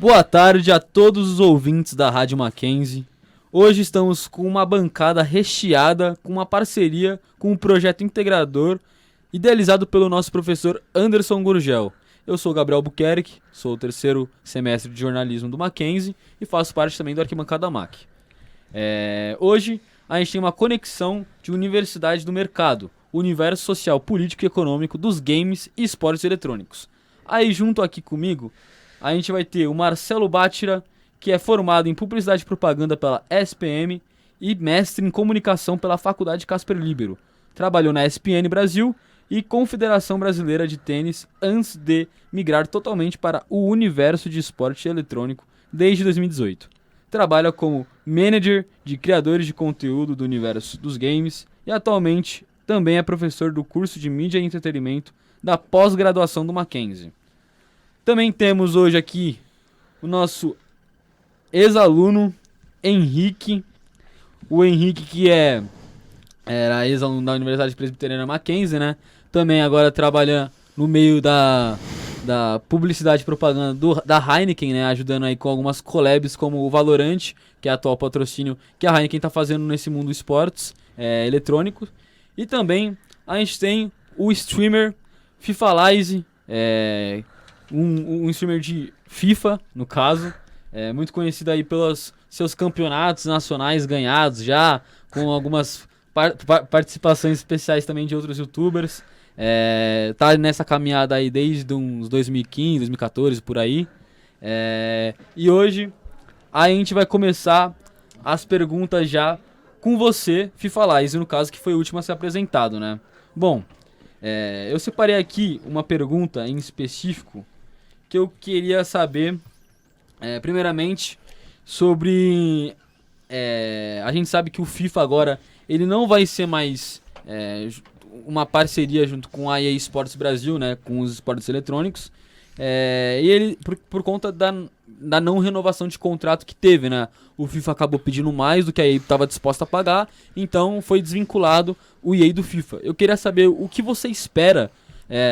Boa tarde a todos os ouvintes da Rádio Mackenzie. Hoje estamos com uma bancada recheada com uma parceria com o projeto integrador idealizado pelo nosso professor Anderson Gurgel. Eu sou o Gabriel Buquerque, sou o terceiro semestre de jornalismo do Mackenzie e faço parte também do Arquibancada Mac. Hoje a gente tem uma conexão de universidade do mercado, o universo social, político e econômico dos games e esportes eletrônicos. Aí junto aqui comigo a gente vai ter o Marcelo Bátira, que é formado em Publicidade e Propaganda pela SPM e mestre em Comunicação pela Faculdade Casper Libero. Trabalhou na ESPN Brasil e Confederação Brasileira de Tênis antes de migrar totalmente para o universo de esporte eletrônico desde 2018. Trabalha como manager de criadores de conteúdo do universo dos games e atualmente também é professor do curso de Mídia e Entretenimento da pós-graduação do Mackenzie. Também temos hoje aqui o nosso ex-aluno Henrique. O Henrique que era ex-aluno da Universidade Presbiteriana Mackenzie, né? Também agora trabalha no meio da publicidade e propaganda da Heineken, né? Ajudando aí com algumas collabs como o Valorant, que é o atual patrocínio que a Heineken está fazendo nesse mundo esportes eletrônico. E também a gente tem o streamer FIFALize, um streamer de FIFA, no caso, muito conhecido aí pelos seus campeonatos nacionais ganhados já, com algumas participações especiais também de outros youtubers. Tá nessa caminhada aí desde uns 2015, 2014, por aí. E hoje a gente vai começar as perguntas já com você, FIFALize, no caso, que foi o último a ser apresentado, né? Bom, eu separei aqui uma pergunta em específico que eu queria saber, primeiramente, sobre... a gente sabe que o FIFA agora, ele não vai ser mais uma parceria junto com a EA Sports Brasil, né, com os esportes eletrônicos, e ele, por conta da não renovação de contrato que teve, né, o FIFA acabou pedindo mais do que a EA estava disposta a pagar, então foi desvinculado o EA do FIFA. Eu queria saber o que você espera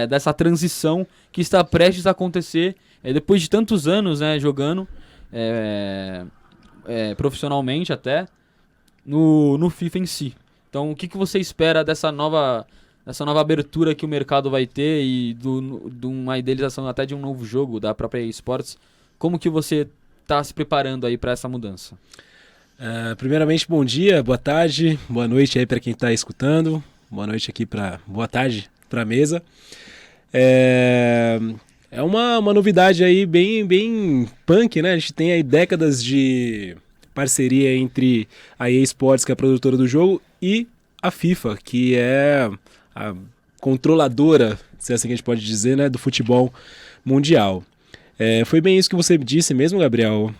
dessa transição que está prestes a acontecer depois de tantos anos, né, jogando profissionalmente até no FIFA em si. Então, o que você espera dessa nova abertura que o mercado vai ter e de uma idealização até de um novo jogo da própria eSports? Como que você está se preparando aí para essa mudança? Primeiramente, bom dia, boa tarde, boa noite aí para quem está escutando. Boa noite aqui boa tarde para a mesa. É uma novidade aí bem punk, né? A gente tem aí décadas de parceria entre a EA Sports, que é a produtora do jogo, e a FIFA, que é a controladora, se é assim que a gente pode dizer, né, do futebol mundial. Foi bem isso que você disse mesmo, Gabriel.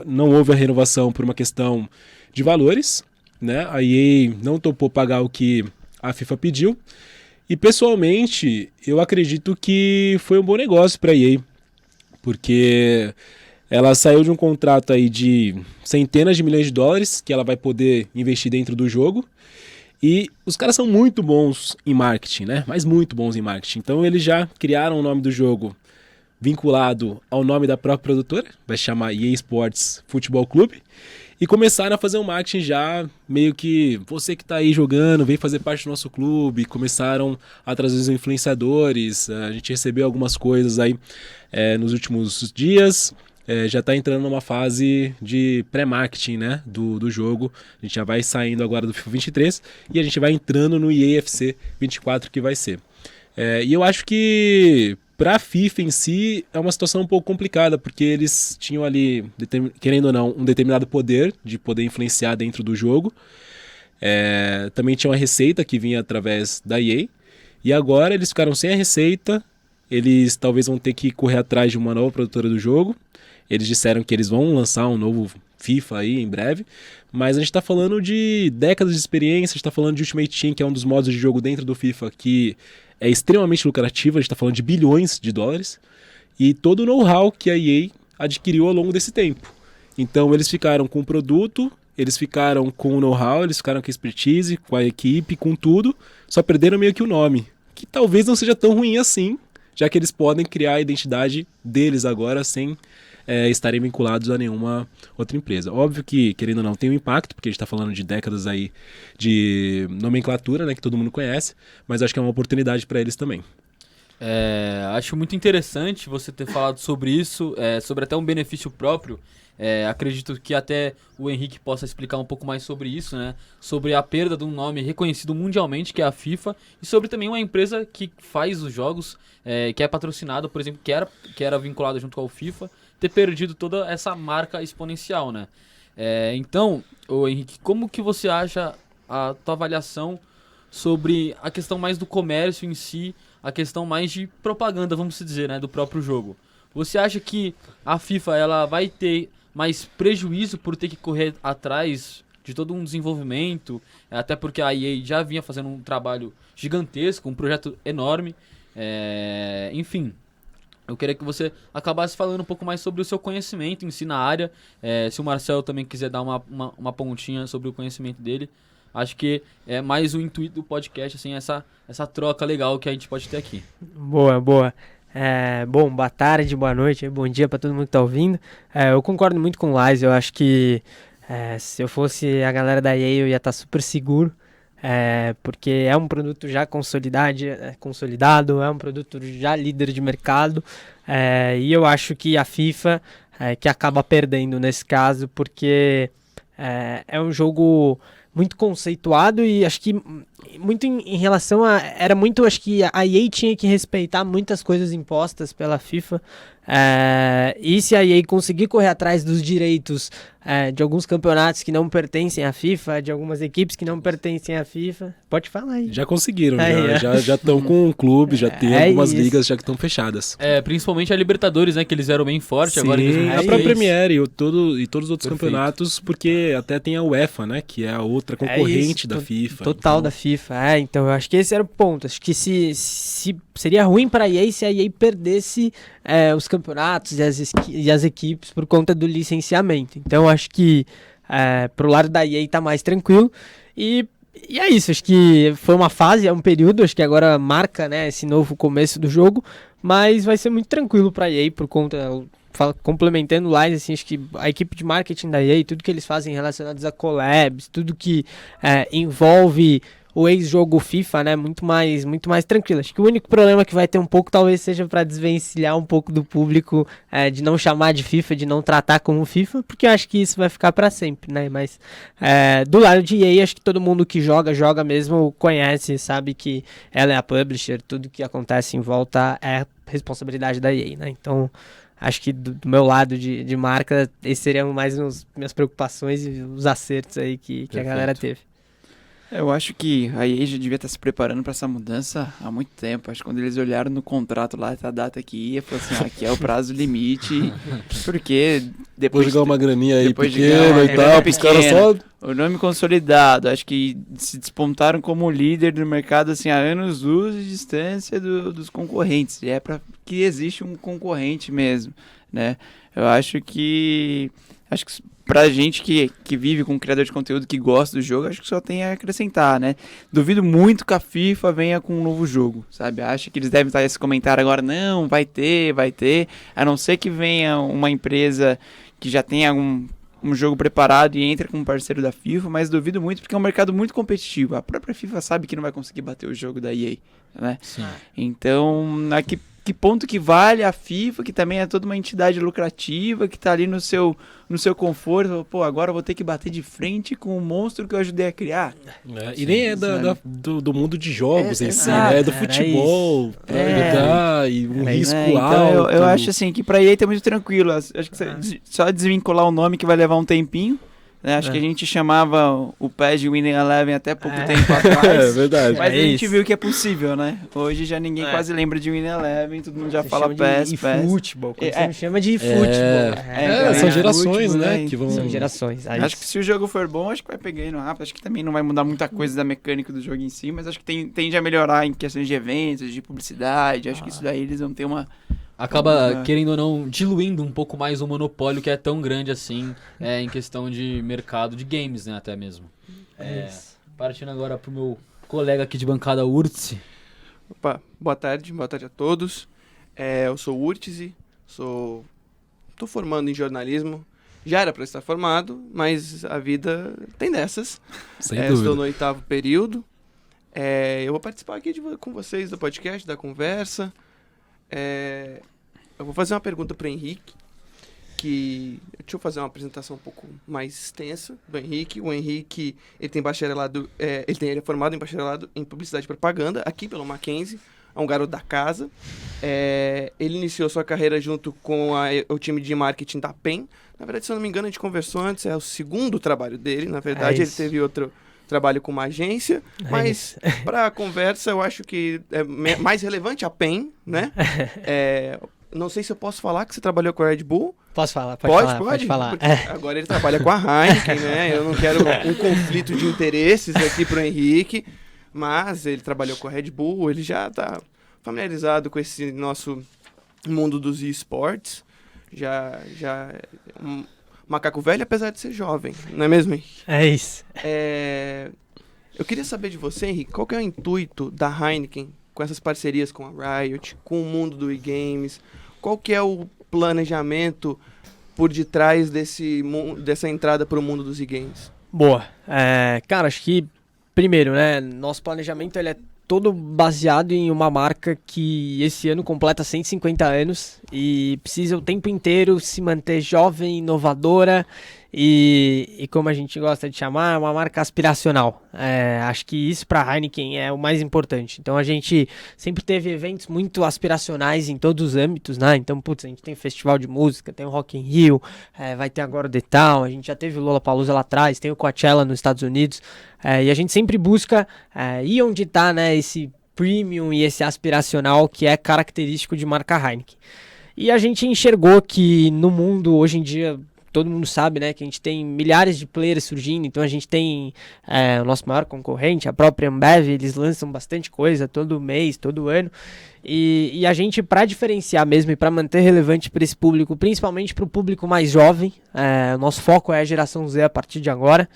Não houve a renovação por uma questão de valores, né? A EA não topou pagar o que a FIFA pediu. E pessoalmente, eu acredito que foi um bom negócio para a EA, porque ela saiu de um contrato aí de centenas de milhões de dólares que ela vai poder investir dentro do jogo. E os caras são muito bons em marketing, né? Mas muito bons em marketing. Então eles já criaram o nome do jogo vinculado ao nome da própria produtora, vai se chamar EA Sports Futebol Clube. E começaram a fazer um marketing já meio que você que está aí jogando, vem fazer parte do nosso clube. Começaram a trazer os influenciadores, a gente recebeu algumas coisas aí nos últimos dias. Já está entrando numa fase de pré-marketing, né, do jogo. A gente já vai saindo agora do FIFA 23 e a gente vai entrando no EAFC 24 que vai ser. E eu acho que para a FIFA em si é uma situação um pouco complicada, porque eles tinham ali, querendo ou não, um determinado poder de poder influenciar dentro do jogo. Também tinha uma receita que vinha através da EA, e agora eles ficaram sem a receita. Eles talvez vão ter que correr atrás de uma nova produtora do jogo. Eles disseram que eles vão lançar um novo FIFA aí em breve, mas a gente está falando de décadas de experiência, a gente está falando de Ultimate Team, que é um dos modos de jogo dentro do FIFA que é extremamente lucrativo, a gente está falando de bilhões de dólares, e todo o know-how que a EA adquiriu ao longo desse tempo. Então eles ficaram com o produto, eles ficaram com o know-how, eles ficaram com a expertise, com a equipe, com tudo, só perderam meio que o nome, que talvez não seja tão ruim assim, já que eles podem criar a identidade deles agora sem estarem vinculados a nenhuma outra empresa. Óbvio que, querendo ou não, tem um impacto, porque a gente está falando de décadas aí de nomenclatura, né, que todo mundo conhece, mas acho que é uma oportunidade para eles também. Acho muito interessante você ter falado sobre isso, sobre até um benefício próprio. Acredito que até o Henrique possa explicar um pouco mais sobre isso, né? Sobre a perda de um nome reconhecido mundialmente, que é a FIFA, e sobre também uma empresa que faz os jogos, que é patrocinada, por exemplo, que era vinculada junto com a FIFA, ter perdido toda essa marca exponencial, né? Então, ô Henrique, como que você acha a tua avaliação sobre a questão mais do comércio em si, a questão mais de propaganda, vamos dizer, né, do próprio jogo? Você acha que a FIFA ela vai ter mais prejuízo por ter que correr atrás de todo um desenvolvimento, até porque a EA já vinha fazendo um trabalho gigantesco, um projeto enorme, enfim. Eu queria que você acabasse falando um pouco mais sobre o seu conhecimento em si na área, se o Marcel também quiser dar uma pontinha sobre o conhecimento dele. Acho que é mais o intuito do podcast, assim, essa troca legal que a gente pode ter aqui. Boa. Bom, boa tarde, boa noite, bom dia para todo mundo que tá ouvindo. Eu concordo muito com o Lais, eu acho que se eu fosse a galera da EA eu ia estar super seguro, porque é um produto já consolidado, é um produto já líder de mercado, e eu acho que a FIFA que acaba perdendo nesse caso, porque é um jogo muito conceituado e acho que muito em relação a... acho que a EA tinha que respeitar muitas coisas impostas pela FIFA, e se a EA conseguir correr atrás dos direitos de alguns campeonatos que não pertencem à FIFA, de algumas equipes que não pertencem à FIFA, pode falar aí. Já conseguiram, já estão com um clube, já tem algumas ligas já que estão fechadas. Principalmente a Libertadores, né, que eles eram bem fortes. Agora a própria Premier e todos os outros campeonatos, porque até tem a UEFA, né, que é a outra concorrente da FIFA. Total da FIFA, então eu acho que esse era o ponto. Acho que se seria ruim para a EA se a EA perdesse os campeonatos e as equipes por conta do licenciamento. Então acho que pro lado da EA tá mais tranquilo e é isso, acho que foi uma fase, é um período, acho que agora marca, né, esse novo começo do jogo, mas vai ser muito tranquilo para a EA por conta, complementando lá, assim, acho que a equipe de marketing da EA, tudo que eles fazem relacionados a collabs, tudo que envolve o ex-jogo FIFA, né, muito mais tranquilo. Acho que o único problema que vai ter um pouco talvez seja para desvencilhar um pouco do público, de não chamar de FIFA, de não tratar como FIFA, porque eu acho que isso vai ficar para sempre, né, mas do lado de EA, acho que todo mundo que joga mesmo, conhece, sabe que ela é a publisher, tudo que acontece em volta é responsabilidade da EA, né, então acho que do meu lado de marca, esses seriam mais minhas preocupações e os acertos aí que a galera teve. Eu acho que a EA já devia estar se preparando para essa mudança há muito tempo. Acho que quando eles olharam no contrato lá, a data que ia, falaram assim, aqui é o prazo limite, porque depois de ganhar uma graninha aí pequena e tal, os caras só... O nome consolidado, acho que se despontaram como líder do mercado assim, há anos-luz de distância dos concorrentes. E é para que existe um concorrente mesmo, né? Eu acho que pra gente que vive com criador de conteúdo, que gosta do jogo, acho que só tem a acrescentar, né? Duvido muito que a FIFA venha com um novo jogo, sabe? Acho que eles devem estar esse comentário agora, não, vai ter, a não ser que venha uma empresa que já tenha um jogo preparado e entre como parceiro da FIFA, mas duvido muito porque é um mercado muito competitivo. A própria FIFA sabe que não vai conseguir bater o jogo da EA, né? Sim. Então, aqui que ponto que vale a FIFA, que também é toda uma entidade lucrativa, que tá ali no seu conforto, pô, agora eu vou ter que bater de frente com o monstro que eu ajudei a criar. E nem é do mundo de jogos em si, né? É do futebol, e um risco alto. Então eu acho assim, que pra EA tá muito tranquilo, acho que só desvincular o nome que vai levar um tempinho. Acho que a gente chamava o PES Winning Eleven até pouco tempo atrás. É verdade. Mas a gente viu que é possível, né? Hoje já ninguém quase lembra de Winning Eleven, todo mundo já fala PES. Futebol, quando você me chama de futebol. São gerações, né? Que vão... São gerações. Acho que se o jogo for bom, acho que vai pegar aí no rápido. Acho que também não vai mudar muita coisa da mecânica do jogo em si, mas acho que tende a melhorar em questões de eventos, de publicidade. Acho que isso daí eles vão ter uma... Acaba, querendo ou não, diluindo um pouco mais o monopólio que é tão grande assim, em questão de mercado de games, né, até mesmo. Partindo agora pro meu colega aqui de bancada, Urtzi. Opa, boa tarde a todos. Eu sou o Urtzi, sou tô formando em jornalismo. Já era para estar formado, mas a vida tem dessas. Sem Estou dúvida. no 8º período. Eu vou participar aqui com vocês do podcast, da conversa. Eu vou fazer uma pergunta para o Henrique. Deixa eu fazer uma apresentação um pouco mais extensa do Henrique. O Henrique, ele tem bacharelado, ele é formado em bacharelado em publicidade e propaganda, aqui pelo Mackenzie, é um garoto da casa. Ele iniciou sua carreira junto com o time de marketing da PEN. Na verdade, se eu não me engano, a gente conversou antes, é o segundo trabalho dele. Na verdade, ele teve outro trabalho com uma agência, mas para a conversa eu acho que é mais relevante a PEN, né? Não sei se eu posso falar que você trabalhou com a Red Bull. Posso falar? Pode falar. Porque agora ele trabalha com a Heineken, né? Eu não quero um conflito de interesses aqui pro Henrique, mas ele trabalhou com a Red Bull, ele já tá familiarizado com esse nosso mundo dos esportes. Já é um macaco velho, apesar de ser jovem, não é mesmo, Henrique? É isso. Eu queria saber de você, Henrique, qual que é o intuito da Heineken com essas parcerias com a Riot, com o mundo do e-games? Qual que é o planejamento por detrás dessa entrada para o mundo dos e-games? Boa. Cara, acho que, primeiro, né, nosso planejamento ele é todo baseado em uma marca que esse ano completa 150 anos e precisa o tempo inteiro se manter jovem, inovadora e como a gente gosta de chamar, é uma marca aspiracional. Acho que isso para a Heineken é o mais importante. Então a gente sempre teve eventos muito aspiracionais em todos os âmbitos, né? Então, a gente tem festival de música, tem o Rock in Rio, vai ter agora o The Town, a gente já teve o Lollapalooza lá atrás, tem o Coachella nos Estados Unidos, e a gente sempre busca ir onde está, né, esse premium e esse aspiracional que é característico de marca Heineken. E a gente enxergou que no mundo, hoje em dia, todo mundo sabe, né, que a gente tem milhares de players surgindo, então a gente tem o nosso maior concorrente, a própria Ambev, eles lançam bastante coisa todo mês, todo ano, e a gente, para diferenciar mesmo e para manter relevante para esse público, principalmente para o público mais jovem, o nosso foco é a geração Z a partir de agora,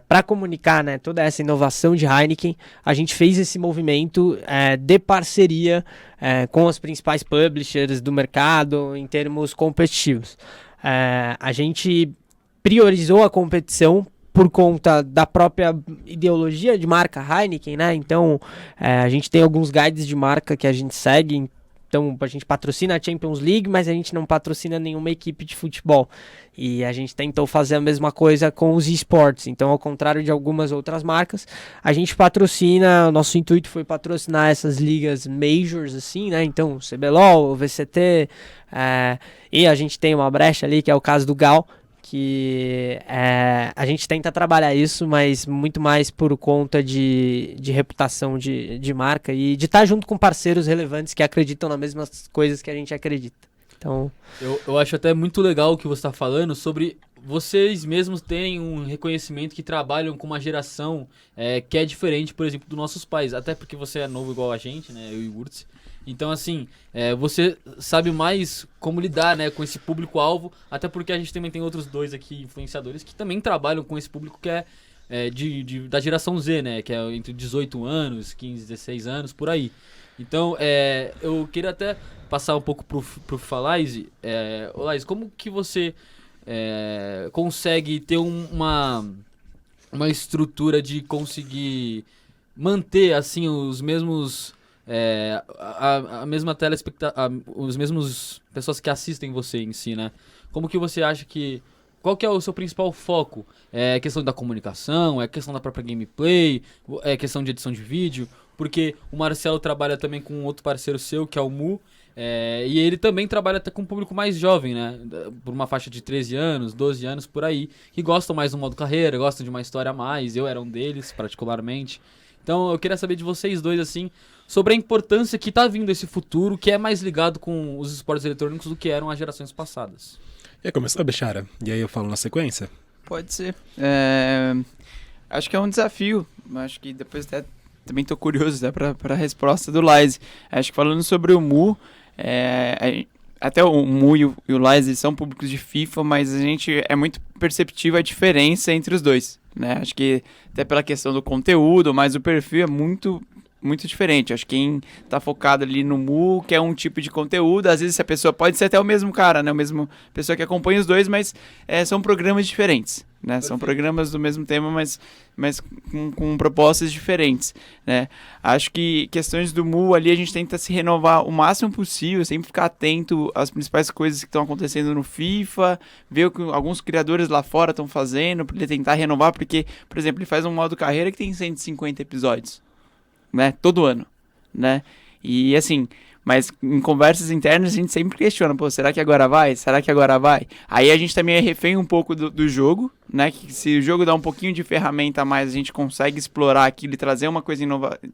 para comunicar, né, toda essa inovação de Heineken, a gente fez esse movimento de parceria com os principais publishers do mercado em termos competitivos. A gente priorizou a competição por conta da própria ideologia de marca Heineken, né? Então, a gente tem alguns guides de marca que a gente segue. Então, a gente patrocina a Champions League, mas a gente não patrocina nenhuma equipe de futebol. E a gente tentou fazer a mesma coisa com os esportes. Então, ao contrário de algumas outras marcas, a gente patrocina, o nosso intuito foi patrocinar essas ligas majors, assim, né? Então, o CBLOL, o VCT, e a gente tem uma brecha ali, que é o caso do Gal, que a gente tenta trabalhar isso, mas muito mais por conta de reputação de marca e de estar junto com parceiros relevantes que acreditam nas mesmas coisas que a gente acredita. Então, eu acho até muito legal o que você está falando sobre vocês mesmos terem um reconhecimento que trabalham com uma geração que é diferente, por exemplo, dos nossos pais. Até porque você é novo igual a gente, né? Eu e o Urtz. Então, assim, você sabe mais como lidar, né, com esse público-alvo, até porque a gente também tem outros dois aqui, influenciadores, que também trabalham com esse público que é da geração Z, né, que é entre 18 anos, 15, 16 anos, por aí. Então, eu queria até passar um pouco pro Falais. Lais, como que você consegue ter uma estrutura de conseguir manter, assim, os mesmos... a mesma os mesmos pessoas que assistem você em si, né? Como que você acha que... Qual que é o seu principal foco? É questão da comunicação? É questão da própria gameplay? É questão de edição de vídeo? Porque o Marcelo trabalha também com outro parceiro seu, que é o Mu, e ele também trabalha até com um público mais jovem, né? Por uma faixa de 13 anos, 12 anos, por aí, que gostam mais do modo carreira, gostam de uma história a mais. Eu era um deles, particularmente. Então eu queria saber de vocês dois, assim, sobre a importância que tá vindo esse futuro, que é mais ligado com os esportes eletrônicos do que eram as gerações passadas. Ia começar, Bechara? E aí eu falo na sequência? Pode ser. Acho que é um desafio. Acho que depois até também tô curioso, né, para a resposta do Lise. Acho que falando sobre o Mu, até o Mu e o Lise são públicos de FIFA, mas a gente é muito perceptível a diferença entre os dois, né? Acho que até pela questão do conteúdo, mas o perfil é muito muito diferente. Acho que quem tá focado ali no Mu quer um tipo de conteúdo. Às vezes a pessoa pode ser até o mesmo cara, né? O mesmo pessoa que acompanha os dois, mas são programas diferentes, né? São programas do mesmo tema, mas com propostas diferentes, né? Acho que questões do Mu ali a gente tenta se renovar o máximo possível, sempre ficar atento às principais coisas que estão acontecendo no FIFA, ver o que alguns criadores lá fora estão fazendo, para ele tentar renovar, porque, por exemplo, ele faz um modo carreira que tem 150 episódios, né? Todo ano, né? E assim, mas em conversas internas a gente sempre questiona, pô, será que agora vai? Será que agora vai? Aí a gente também é refém um pouco do jogo, né? Que se o jogo dá um pouquinho de ferramenta a mais, a gente consegue explorar aquilo e trazer uma coisa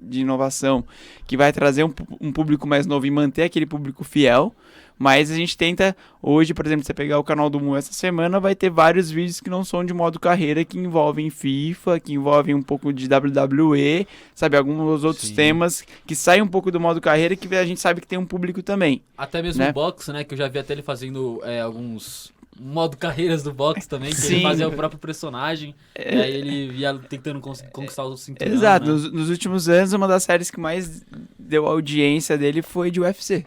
de inovação que vai trazer um público mais novo e manter aquele público fiel. Mas a gente tenta, hoje, por exemplo, você pegar o canal do Mu essa semana, vai ter vários vídeos que não são de modo carreira, que envolvem FIFA, que envolvem um pouco de WWE, sabe, alguns outros temas que saem um pouco do modo carreira, que a gente sabe que tem um público também. Até mesmo né? o box, né, que eu já vi até ele fazendo alguns modo carreiras do box também, que Sim. ele fazia o próprio personagem, e aí ele ia tentando conquistar o cinturão. Exato, né? nos últimos anos, uma das séries que mais deu audiência dele foi de UFC.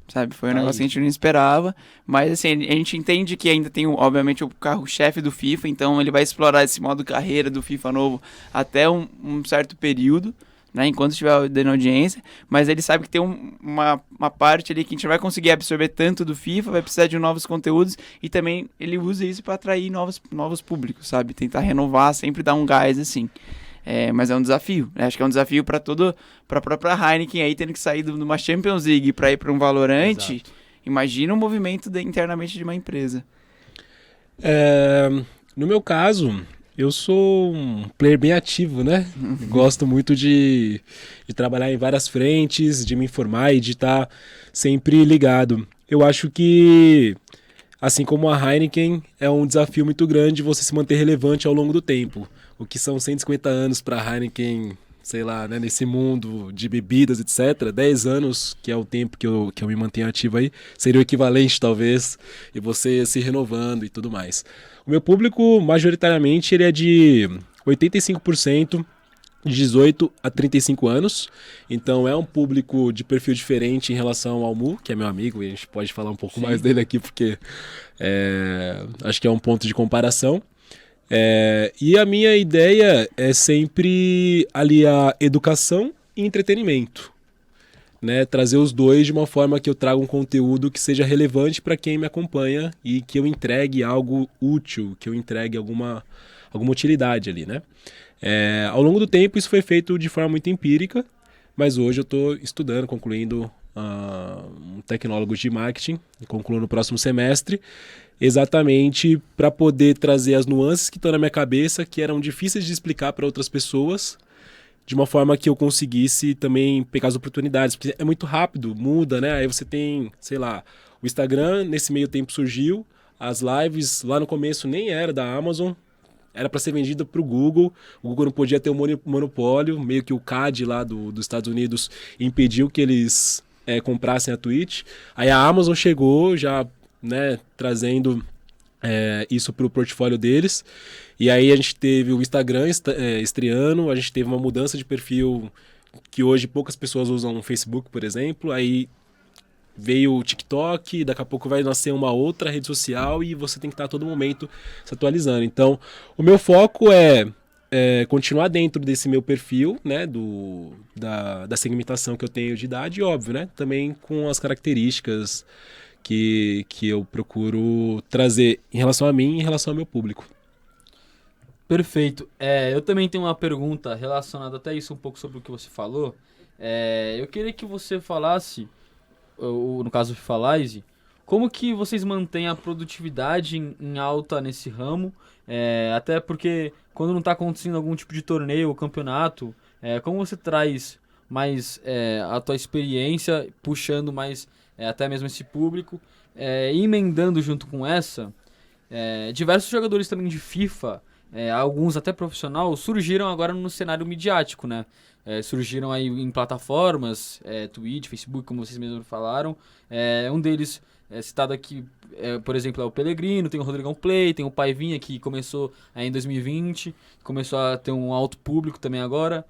Sabe, foi um negócio que a gente não esperava, mas assim, a gente entende que ainda tem, obviamente, o carro-chefe do FIFA, então ele vai explorar esse modo carreira do FIFA novo até um certo período, né, enquanto estiver dando audiência, mas ele sabe que tem uma parte ali que a gente não vai conseguir absorver tanto do FIFA, vai precisar de novos conteúdos, e também ele usa isso para atrair novos públicos, sabe, tentar renovar, sempre dar um gás, assim. Mas é um desafio, né? Acho que é um desafio para a própria Heineken aí, tendo que sair de uma Champions League para ir para um Valorant. Exato. Imagina o movimento internamente de uma empresa. No meu caso, eu sou um player bem ativo, né? Gosto muito de trabalhar em várias frentes, de me informar e de estar sempre ligado. Eu acho que, assim como a Heineken, é um desafio muito grande você se manter relevante ao longo do tempo. O que são 150 anos para a Heineken, sei lá, né, nesse mundo de bebidas, etc. 10 anos, que é o tempo que eu me mantenho ativo aí, seria o equivalente, talvez, e você se renovando e tudo mais. O meu público, majoritariamente, ele é de 85% de 18 a 35 anos, então é um público de perfil diferente em relação ao Mu, que é meu amigo, e a gente pode falar um pouco mais dele aqui, porque acho que é um ponto de comparação. E a minha ideia é sempre aliar educação e entretenimento, né? Trazer os dois de uma forma que eu traga um conteúdo que seja relevante para quem me acompanha e que eu entregue algo útil, que eu entregue alguma utilidade ali, né? Ao longo do tempo isso foi feito de forma muito empírica, mas hoje eu estou estudando, concluindo um tecnólogo de marketing, concluo no próximo semestre, exatamente para poder trazer as nuances que estão na minha cabeça, que eram difíceis de explicar para outras pessoas, de uma forma que eu conseguisse também pegar as oportunidades, porque é muito rápido, muda, né? Aí você tem, sei lá, o Instagram, nesse meio tempo surgiu, as lives lá no começo nem era da Amazon, era para ser vendida para o Google não podia ter um monopólio, meio que o CAD lá dos Estados Unidos impediu que eles comprassem a Twitch, aí a Amazon chegou já, né, trazendo isso para o portfólio deles, e aí a gente teve o Instagram estreando, a gente teve uma mudança de perfil que hoje poucas pessoas usam o Facebook, por exemplo, aí veio o TikTok, daqui a pouco vai nascer uma outra rede social e você tem que estar a todo momento se atualizando. Então, o meu foco é continuar dentro desse meu perfil, né, da segmentação que eu tenho de idade, e óbvio, né, também com as características que eu procuro trazer em relação a mim e em relação ao meu público. Perfeito. Eu também tenho uma pergunta relacionada até isso, um pouco sobre o que você falou. Eu queria que você falasse, ou no caso do Fifalize, como que vocês mantêm a produtividade em alta nesse ramo, até porque quando não está acontecendo algum tipo de torneio ou campeonato, como você traz mais a tua experiência, puxando mais até mesmo esse público, e emendando junto com essa, diversos jogadores também de FIFA, alguns até profissional, surgiram agora no cenário midiático, né? Surgiram aí em plataformas, Twitch, Facebook, como vocês mesmos falaram. Um deles citado aqui, por exemplo, é o Pellegrino, tem o Rodrigão Play, tem o Paivinha, que começou em 2020, começou a ter um alto público também agora.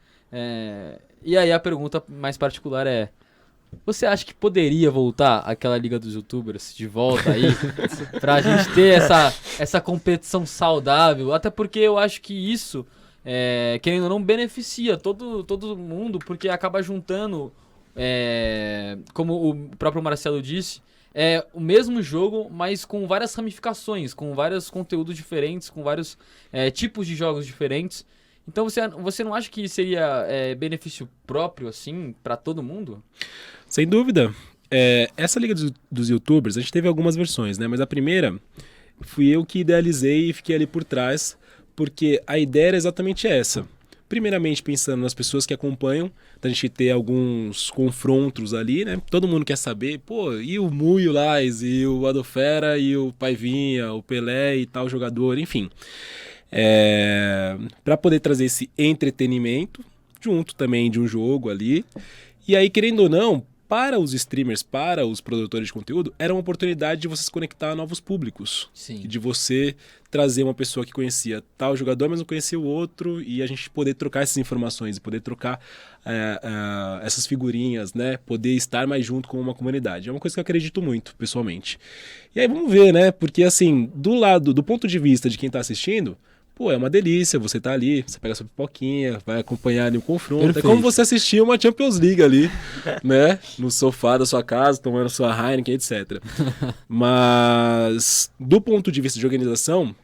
E aí a pergunta mais particular é: você acha que poderia voltar aquela Liga dos Youtubers de volta aí? Pra gente ter essa competição saudável? Até porque eu acho que isso, querendo ou não, beneficia todo mundo, porque acaba juntando, como o próprio Marcelo disse, o mesmo jogo, mas com várias ramificações, com vários conteúdos diferentes, com vários tipos de jogos diferentes. Então você não acha que seria benefício próprio, assim, pra todo mundo? Sem dúvida. Essa Liga dos Youtubers, a gente teve algumas versões, né? Mas a primeira fui eu que idealizei e fiquei ali por trás, porque a ideia era exatamente essa. Primeiramente pensando nas pessoas que acompanham, da gente ter alguns confrontos ali, né? Todo mundo quer saber, pô, e o Mu e o Lais, e o Adolfera, e o Paivinha, o Pelé e tal jogador, enfim. Para poder trazer esse entretenimento, junto também de um jogo ali. E aí, querendo ou não, para os streamers, para os produtores de conteúdo, era uma oportunidade de você se conectar a novos públicos. Sim. De você trazer uma pessoa que conhecia tal jogador, mas não conhecia o outro, e a gente poder trocar essas informações, e poder trocar essas figurinhas, né? Poder estar mais junto com uma comunidade. É uma coisa que eu acredito muito, pessoalmente. E aí vamos ver, né? Porque assim, do ponto de vista de quem está assistindo, pô, é uma delícia, você tá ali, você pega sua pipoquinha, vai acompanhar ali o confronto. Perfeito. É como você assistir uma Champions League ali, né? No sofá da sua casa, tomando sua Heineken, etc. Mas, do ponto de vista de organização,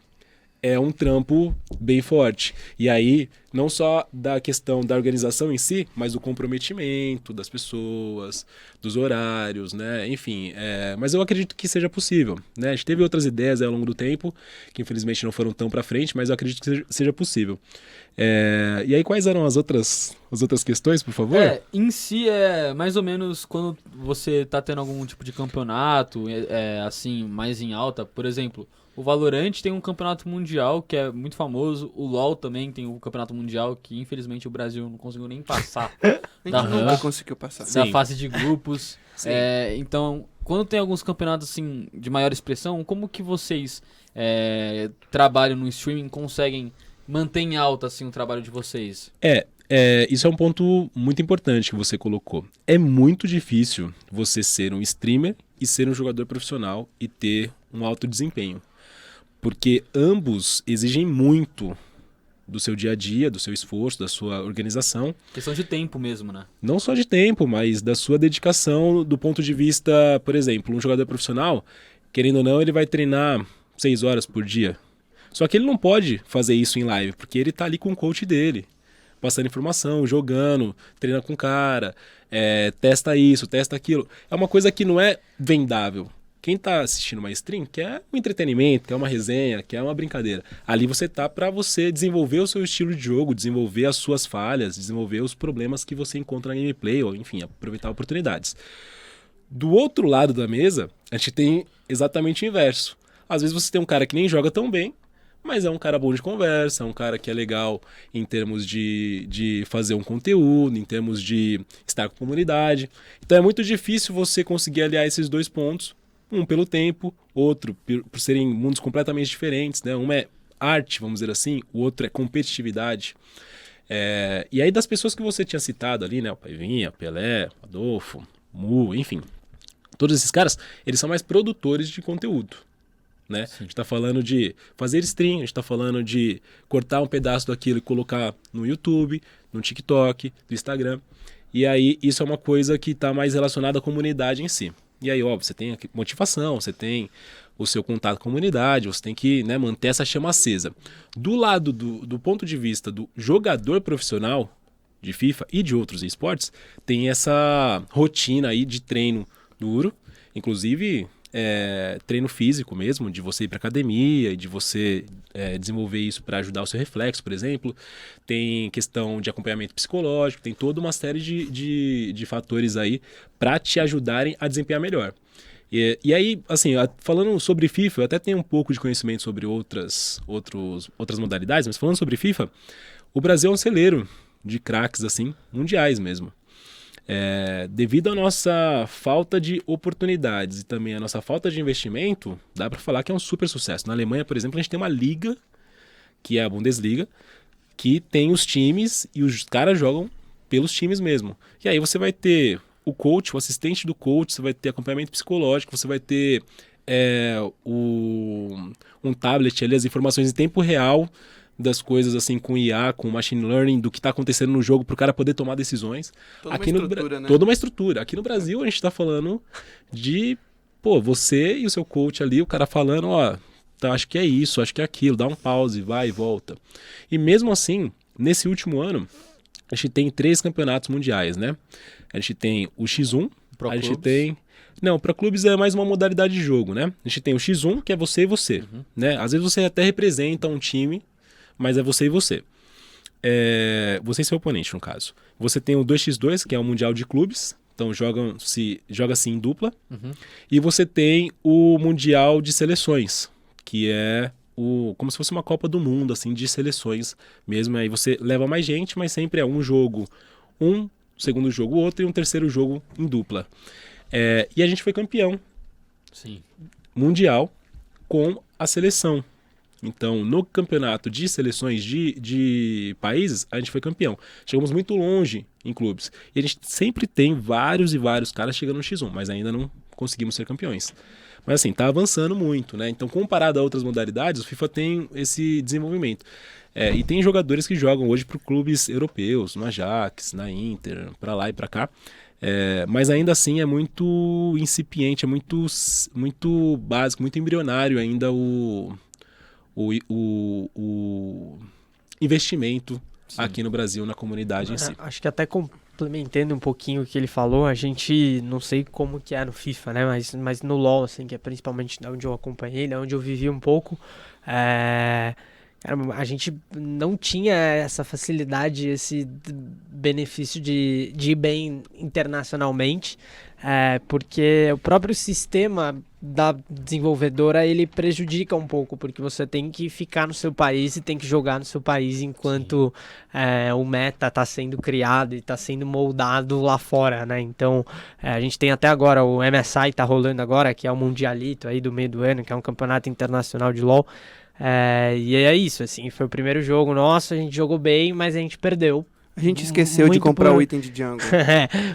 é um trampo bem forte. E aí, não só da questão da organização em si, mas do comprometimento das pessoas, dos horários, né? Enfim, mas eu acredito que seja possível, né? A gente teve outras ideias ao longo do tempo, que infelizmente não foram tão para frente, mas eu acredito que seja possível. E aí, quais eram as outras questões, por favor? Em si é mais ou menos quando você tá tendo algum tipo de campeonato, assim, mais em alta. Por exemplo, o Valorant tem um campeonato mundial que é muito famoso. O LoL também tem um campeonato mundial que, infelizmente, o Brasil não conseguiu nem passar A gente da nunca conseguiu passar. da Sim. fase de grupos. Sim. Então, quando tem alguns campeonatos assim de maior expressão, como que vocês trabalham no streaming, conseguem manter em alta assim, o trabalho de vocês? Isso é um ponto muito importante que você colocou. É muito difícil você ser um streamer e ser um jogador profissional e ter um alto desempenho. Porque ambos exigem muito do seu dia a dia, do seu esforço, da sua organização. Questão de tempo mesmo, né? Não só de tempo, mas da sua dedicação do ponto de vista, por exemplo, um jogador profissional, querendo ou não, ele vai treinar 6 horas por dia. Só que ele não pode fazer isso em live, porque ele tá ali com o coach dele, passando informação, jogando, treina com o cara, testa isso, testa aquilo. É uma coisa que não é vendável. Quem tá assistindo uma stream quer um entretenimento, quer uma resenha, quer uma brincadeira. Ali você tá para você desenvolver o seu estilo de jogo, desenvolver as suas falhas, desenvolver os problemas que você encontra na gameplay, ou enfim, aproveitar oportunidades. Do outro lado da mesa, a gente tem exatamente o inverso. Às vezes você tem um cara que nem joga tão bem, mas é um cara bom de conversa, é um cara que é legal em termos de fazer um conteúdo, em termos de estar com a comunidade. Então é muito difícil você conseguir aliar esses dois pontos. Um pelo tempo, outro por serem mundos completamente diferentes, né? Um é arte, vamos dizer assim, o outro é competitividade. E aí das pessoas que você tinha citado ali, né? O Paivinha, Pelé, Adolfo, Mu, enfim. Todos esses caras, eles são mais produtores de conteúdo, né? A gente tá falando de fazer stream, a gente tá falando de cortar um pedaço daquilo e colocar no YouTube, no TikTok, no Instagram. E aí isso é uma coisa que tá mais relacionada à comunidade em si. E aí, óbvio, você tem motivação, você tem o seu contato com a comunidade, você tem que, né, manter essa chama acesa. Do lado do ponto de vista do jogador profissional de FIFA e de outros esportes, tem essa rotina aí de treino duro, inclusive treino físico mesmo, de você ir para academia, de você desenvolver isso para ajudar o seu reflexo, por exemplo. Tem questão de acompanhamento psicológico, tem toda uma série de fatores aí para te ajudarem a desempenhar melhor. E aí, assim, falando sobre FIFA, eu até tenho um pouco de conhecimento sobre outras modalidades, mas falando sobre FIFA, o Brasil é um celeiro de craques, assim, mundiais mesmo. Devido à nossa falta de oportunidades e também à nossa falta de investimento, dá para falar que é um super sucesso. Na Alemanha, por exemplo, a gente tem uma liga, que é a Bundesliga, que tem os times e os caras jogam pelos times mesmo. E aí você vai ter o coach, o assistente do coach, você vai ter acompanhamento psicológico, você vai ter um tablet ali, as informações em tempo real das coisas assim com IA, com machine learning, do que está acontecendo no jogo para o cara poder tomar decisões. Toda uma estrutura, né? Toda uma estrutura. Aqui no Brasil a gente está falando de, você e o seu coach ali, o cara falando, tá, acho que é isso, acho que é aquilo, dá um pause, vai e volta. E mesmo assim, nesse último ano, a gente tem 3 campeonatos mundiais, né? A gente tem o X1, Pro a gente clubes? tem... Não, para clubes é mais uma modalidade de jogo, né? A gente tem o X1, que é você e você, né? Às vezes você até representa um time, mas é você e você. Você e seu oponente, no caso. Você tem o 2x2, que é o Mundial de Clubes, então joga-se em dupla. E você tem o Mundial de Seleções, que é como se fosse uma Copa do Mundo, assim, de seleções mesmo. Aí você leva mais gente, mas sempre é um jogo, segundo jogo outro, e um terceiro jogo em dupla. E a gente foi campeão Sim. mundial com a seleção. Então, no campeonato de seleções de países, a gente foi campeão. Chegamos muito longe em clubes. E a gente sempre tem vários e vários caras chegando no X1, mas ainda não conseguimos ser campeões. Mas assim, tá avançando muito, né? Então, comparado a outras modalidades, o FIFA tem esse desenvolvimento. E tem jogadores que jogam hoje para clubes europeus, no Ajax, na Inter, para lá e para cá. Mas ainda assim é muito incipiente, é muito básico, muito embrionário ainda o investimento aqui no Brasil, na comunidade em si. Acho que até complementando um pouquinho o que ele falou, a gente, não sei como que é no FIFA, né, mas no LoL, assim, que é principalmente onde eu acompanhei, onde eu vivi um pouco, a gente não tinha essa facilidade, esse benefício de ir bem internacionalmente, porque o próprio sistema da desenvolvedora, ele prejudica um pouco, porque você tem que ficar no seu país e tem que jogar no seu país enquanto o meta está sendo criado e está sendo moldado lá fora, né? Então, a gente tem até agora o MSI tá rolando agora, que é o Mundialito aí do meio do ano, que é um campeonato internacional de LoL. E é isso, assim, foi o primeiro jogo nosso, a gente jogou bem, mas a gente perdeu. A gente esqueceu de Muito comprar por- o item de jungle.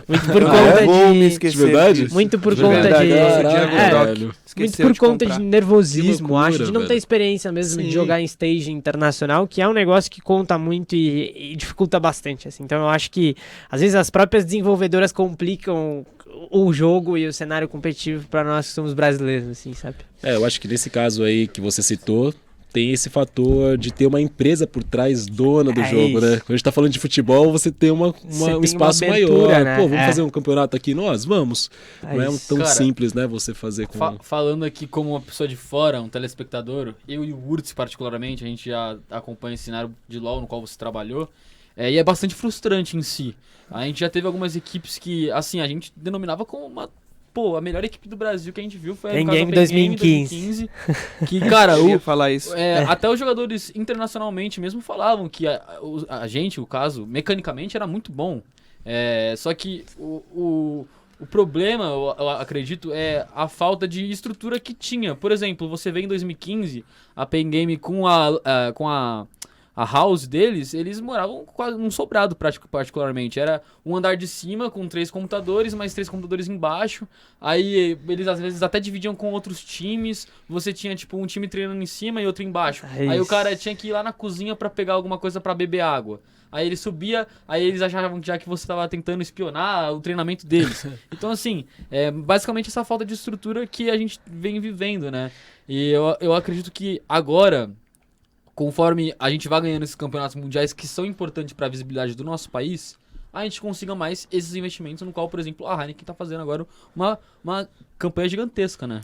Muito por conta Vou me de... esquecer. De verdade? disso. Muito por De conta verdade, de... nosso Diego Doc velho. Muito esqueceu por de conta comprar. de nervosismo, Que loucura, acho, de não ter velho. experiência mesmo de Sim. jogar em stage internacional, que é um negócio que conta muito e dificulta bastante, assim. Então eu acho que, às vezes, as próprias desenvolvedoras complicam o jogo e o cenário competitivo para nós que somos brasileiros, assim, sabe? Eu acho que nesse caso aí que você citou, tem esse fator de ter uma empresa por trás dona do jogo, isso. né? Quando a gente tá falando de futebol, você tem Você tem um uma espaço abertura, maior. né? Pô, vamos fazer um campeonato aqui? Nós, vamos. Não é isso. tão Cara, simples, né, você fazer com... Falando aqui como uma pessoa de fora, um telespectador, eu e o Urtz particularmente, a gente já acompanha esse cenário de LoL no qual você trabalhou, e é bastante frustrante em si. A gente já teve algumas equipes que, assim, a gente denominava como a melhor equipe do Brasil que a gente viu foi Pen no caso, a Game Pen Game 2015. que, cara, Eu ia falar isso. até os jogadores internacionalmente mesmo falavam que a gente, o caso, mecanicamente era muito bom. Só que o problema, eu acredito, é a falta de estrutura que tinha. Por exemplo, você vê em 2015 a Pen Game com a house deles, eles moravam quase num sobrado particularmente. Era um andar de cima com 3 computadores, mais 3 computadores embaixo. Aí eles às vezes até dividiam com outros times. Você tinha tipo um time treinando em cima e outro embaixo. Aí o cara tinha que ir lá na cozinha pra pegar alguma coisa pra beber água. Aí ele subia, aí eles achavam já que você tava tentando espionar o treinamento deles. Então assim, basicamente essa falta de estrutura que a gente vem vivendo, né? E eu acredito que agora, conforme a gente vai ganhando esses campeonatos mundiais que são importantes para a visibilidade do nosso país, a gente consiga mais esses investimentos, no qual, por exemplo, a Heineken está fazendo agora uma campanha gigantesca, né?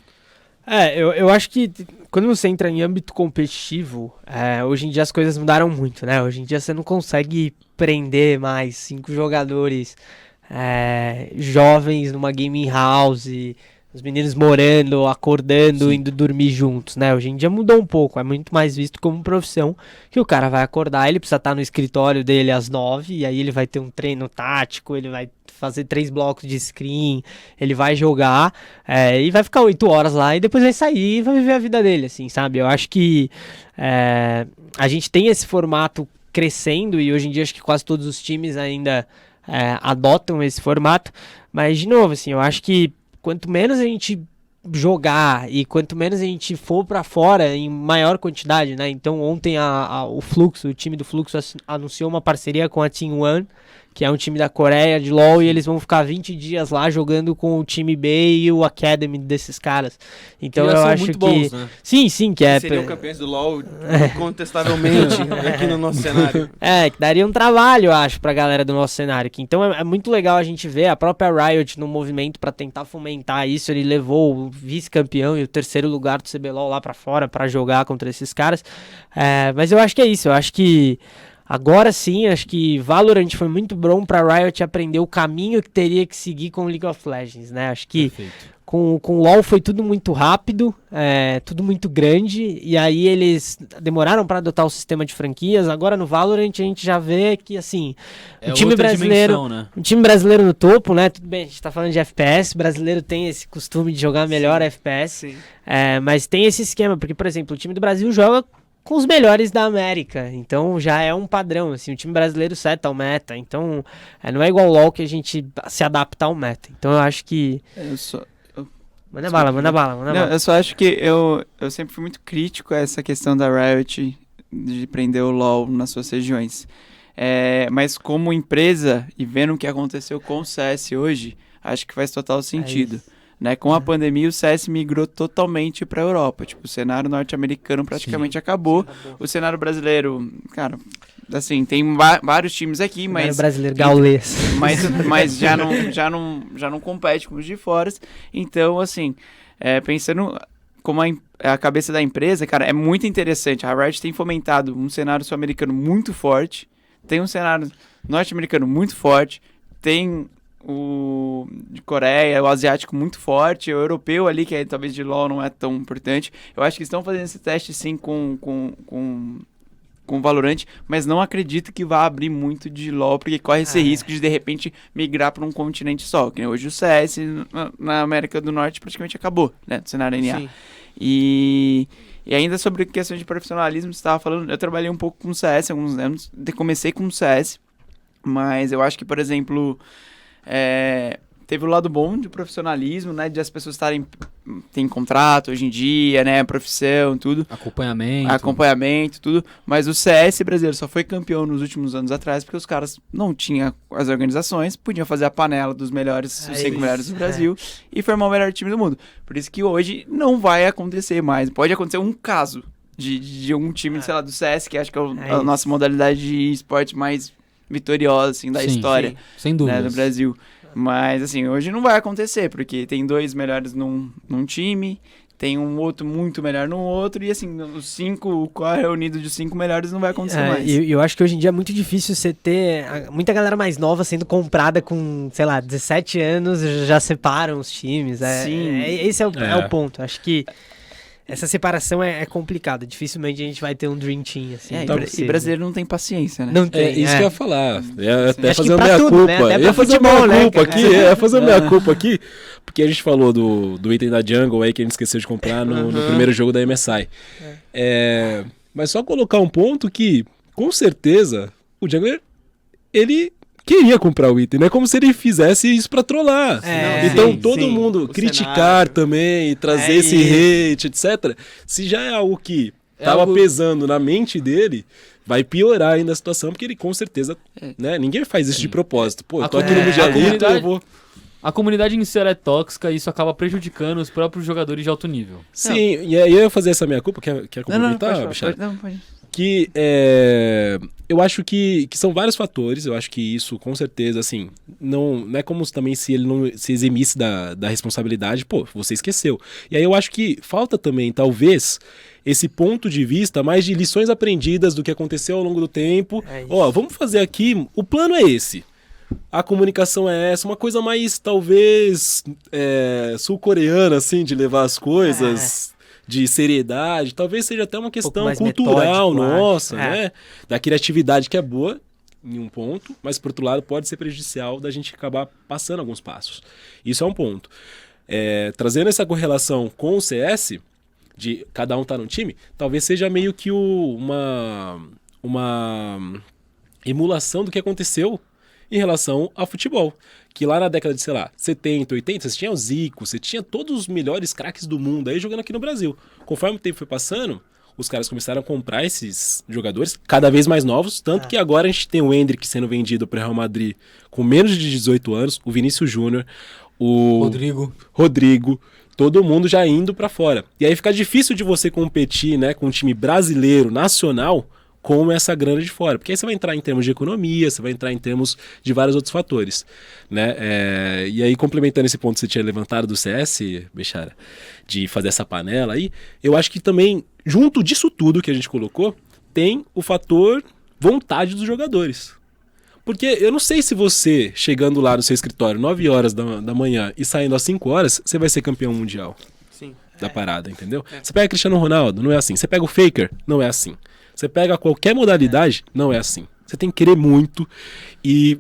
Eu acho que quando você entra em âmbito competitivo, hoje em dia as coisas mudaram muito, né? Hoje em dia você não consegue prender mais 5 jogadores jovens numa gaming house, os meninos morando, acordando, Sim. indo dormir juntos, né? Hoje em dia mudou um pouco, é muito mais visto como profissão, que o cara vai acordar, ele precisa estar no escritório dele às 9, e aí ele vai ter um treino tático, ele vai fazer 3 blocos de screen, ele vai jogar, e vai ficar 8 horas lá, e depois vai sair e vai viver a vida dele, assim, sabe? Eu acho que a gente tem esse formato crescendo, e hoje em dia acho que quase todos os times ainda adotam esse formato. Mas, de novo, assim, eu acho que quanto menos a gente jogar e quanto menos a gente for pra fora em maior quantidade, né? Então ontem o time do Fluxo anunciou uma parceria com a Team One, que é um time da Coreia de LoL, e eles vão ficar 20 dias lá jogando com o time B e o Academy desses caras. Então Eles eu são acho muito que bons, né? sim, que é Seriam campeões do LoL, incontestavelmente, aqui no nosso cenário. que daria um trabalho, eu acho, pra galera do nosso cenário aqui. Então é muito legal a gente ver a própria Riot no movimento pra tentar fomentar isso. Ele levou o vice-campeão e o terceiro lugar do CBLOL lá pra fora pra jogar contra esses caras. Mas eu acho que é isso, eu acho que agora sim, acho que Valorant foi muito bom pra Riot aprender o caminho que teria que seguir com League of Legends, né? Acho que com o LoL foi tudo muito rápido, tudo muito grande, e aí eles demoraram para adotar o sistema de franquias. Agora no Valorant a gente já vê que, assim, o time brasileiro, dimensão, né? um time brasileiro no topo, né? Tudo bem, a gente tá falando de FPS, o brasileiro tem esse costume de jogar melhor FPS, Sim. mas tem esse esquema, porque, por exemplo, o time do Brasil joga com os melhores da América, então já é um padrão, assim, o time brasileiro seta o meta, então não é igual o LoL que a gente se adapta ao meta, então eu acho que... Manda bala. Não, eu só acho que eu sempre fui muito crítico a essa questão da Riot de prender o LoL nas suas regiões, mas como empresa, e vendo o que aconteceu com o CS hoje, acho que faz total sentido. Né? Com a pandemia, o CS migrou totalmente para a Europa. Tipo, o cenário norte-americano praticamente acabou. O cenário brasileiro, cara, assim, tem vários times aqui, mas... brasileiro gaulês. Mas já não compete com os de fora. Então, assim, pensando como a cabeça da empresa, cara, é muito interessante. A Riot tem fomentado um cenário sul-americano muito forte, tem um cenário norte-americano muito forte, tem... o de Coreia, o asiático muito forte, o europeu ali, que talvez de LoL não é tão importante. Eu acho que estão fazendo esse teste sim com o Valorant, mas não acredito que vá abrir muito de LoL, porque corre esse risco de repente migrar para um continente só. Que hoje o CS na América do Norte praticamente acabou, né, do cenário NA. Sim. E ainda sobre questão de profissionalismo, você estava falando, eu trabalhei um pouco com CS alguns anos, comecei com CS, mas eu acho que, por exemplo... teve o lado bom de profissionalismo, né, de as pessoas tem contrato hoje em dia, né, profissão, tudo. Acompanhamento, tudo. Mas o CS brasileiro só foi campeão nos últimos anos atrás porque os caras não tinham as organizações, podiam fazer a panela dos melhores, os 5 melhores do Brasil e formar o melhor time do mundo. Por isso que hoje não vai acontecer mais. Pode acontecer um caso de um time, sei lá, do CS, que acho que é a nossa modalidade de esporte mais vitoriosa, assim, da história, sem dúvida, né, do Brasil. Mas, assim, hoje não vai acontecer, porque tem 2 melhores num time, tem um outro muito melhor no outro, e assim, os 5, o core reunido de 5 melhores não vai acontecer mais. Eu acho que hoje em dia é muito difícil você ter muita galera mais nova sendo comprada com, sei lá, 17 anos, já separam os times. Sim. Esse é o ponto. Acho que essa separação é complicada. Dificilmente a gente vai ter um Dream Team, assim. E brasileiro não tem paciência, né? Não tem. Isso que eu ia falar. Até acho fazer que a minha tudo, culpa. né? Até pra ia fazer a futebol, minha né, culpa cara? aqui. Fazer a minha culpa aqui. Porque a gente falou do item da Jungle aí que a gente esqueceu de comprar no primeiro jogo da MSI. Mas só colocar um ponto que, com certeza, o Jungler, ele queria comprar o item, não é como se ele fizesse isso pra trollar. Então todo mundo criticar cenário também, trazer esse hate, etc. Se já é algo que tava pesando na mente dele, vai piorar ainda a situação, porque ele com certeza, né, ninguém faz isso de propósito. Pô, eu tô aqui no Mundialito, eu vou... A comunidade em si é tóxica e isso acaba prejudicando os próprios jogadores de alto nível. Sim, e aí eu ia fazer essa minha culpa, quer complementar, Bichara? Não, pode. Que eu acho que são vários fatores, eu acho que isso com certeza, assim, não é como também se ele não se eximisse da responsabilidade, pô, você esqueceu. E aí eu acho que falta também, talvez, esse ponto de vista mais de lições aprendidas do que aconteceu ao longo do tempo. Vamos fazer aqui, o plano é esse. A comunicação é essa, uma coisa mais, talvez, sul-coreana, assim, de levar as coisas... de seriedade, talvez seja até uma questão cultural nossa, né? Da criatividade que é boa em um ponto, mas por outro lado pode ser prejudicial da gente acabar passando alguns passos. Isso é um ponto. Trazendo essa correlação com o CS, de cada um estar num time, talvez seja meio que uma emulação do que aconteceu em relação a futebol. Que lá na década de, sei lá, 70, 80, você tinha o Zico, você tinha todos os melhores craques do mundo aí jogando aqui no Brasil. Conforme o tempo foi passando, os caras começaram a comprar esses jogadores cada vez mais novos, tanto que agora a gente tem o Endrick sendo vendido para o Real Madrid com menos de 18 anos, o Vinícius Júnior, o Rodrigo, todo mundo já indo para fora. E aí fica difícil de você competir, né, com um time brasileiro, nacional, com essa grana de fora. Porque aí você vai entrar em termos de economia, você vai entrar em termos de vários outros fatores, né? E aí, complementando esse ponto que você tinha levantado do CS, Bechara, de fazer essa panela aí, eu acho que também, junto disso tudo que a gente colocou, tem o fator vontade dos jogadores. Porque eu não sei se você, chegando lá no seu escritório 9 horas da manhã e saindo às 5 horas, você vai ser campeão mundial Sim. da parada, entendeu? Você pega Cristiano Ronaldo, não é assim. Você pega o Faker, não é assim. Você pega qualquer modalidade, não é assim. Você tem que querer muito e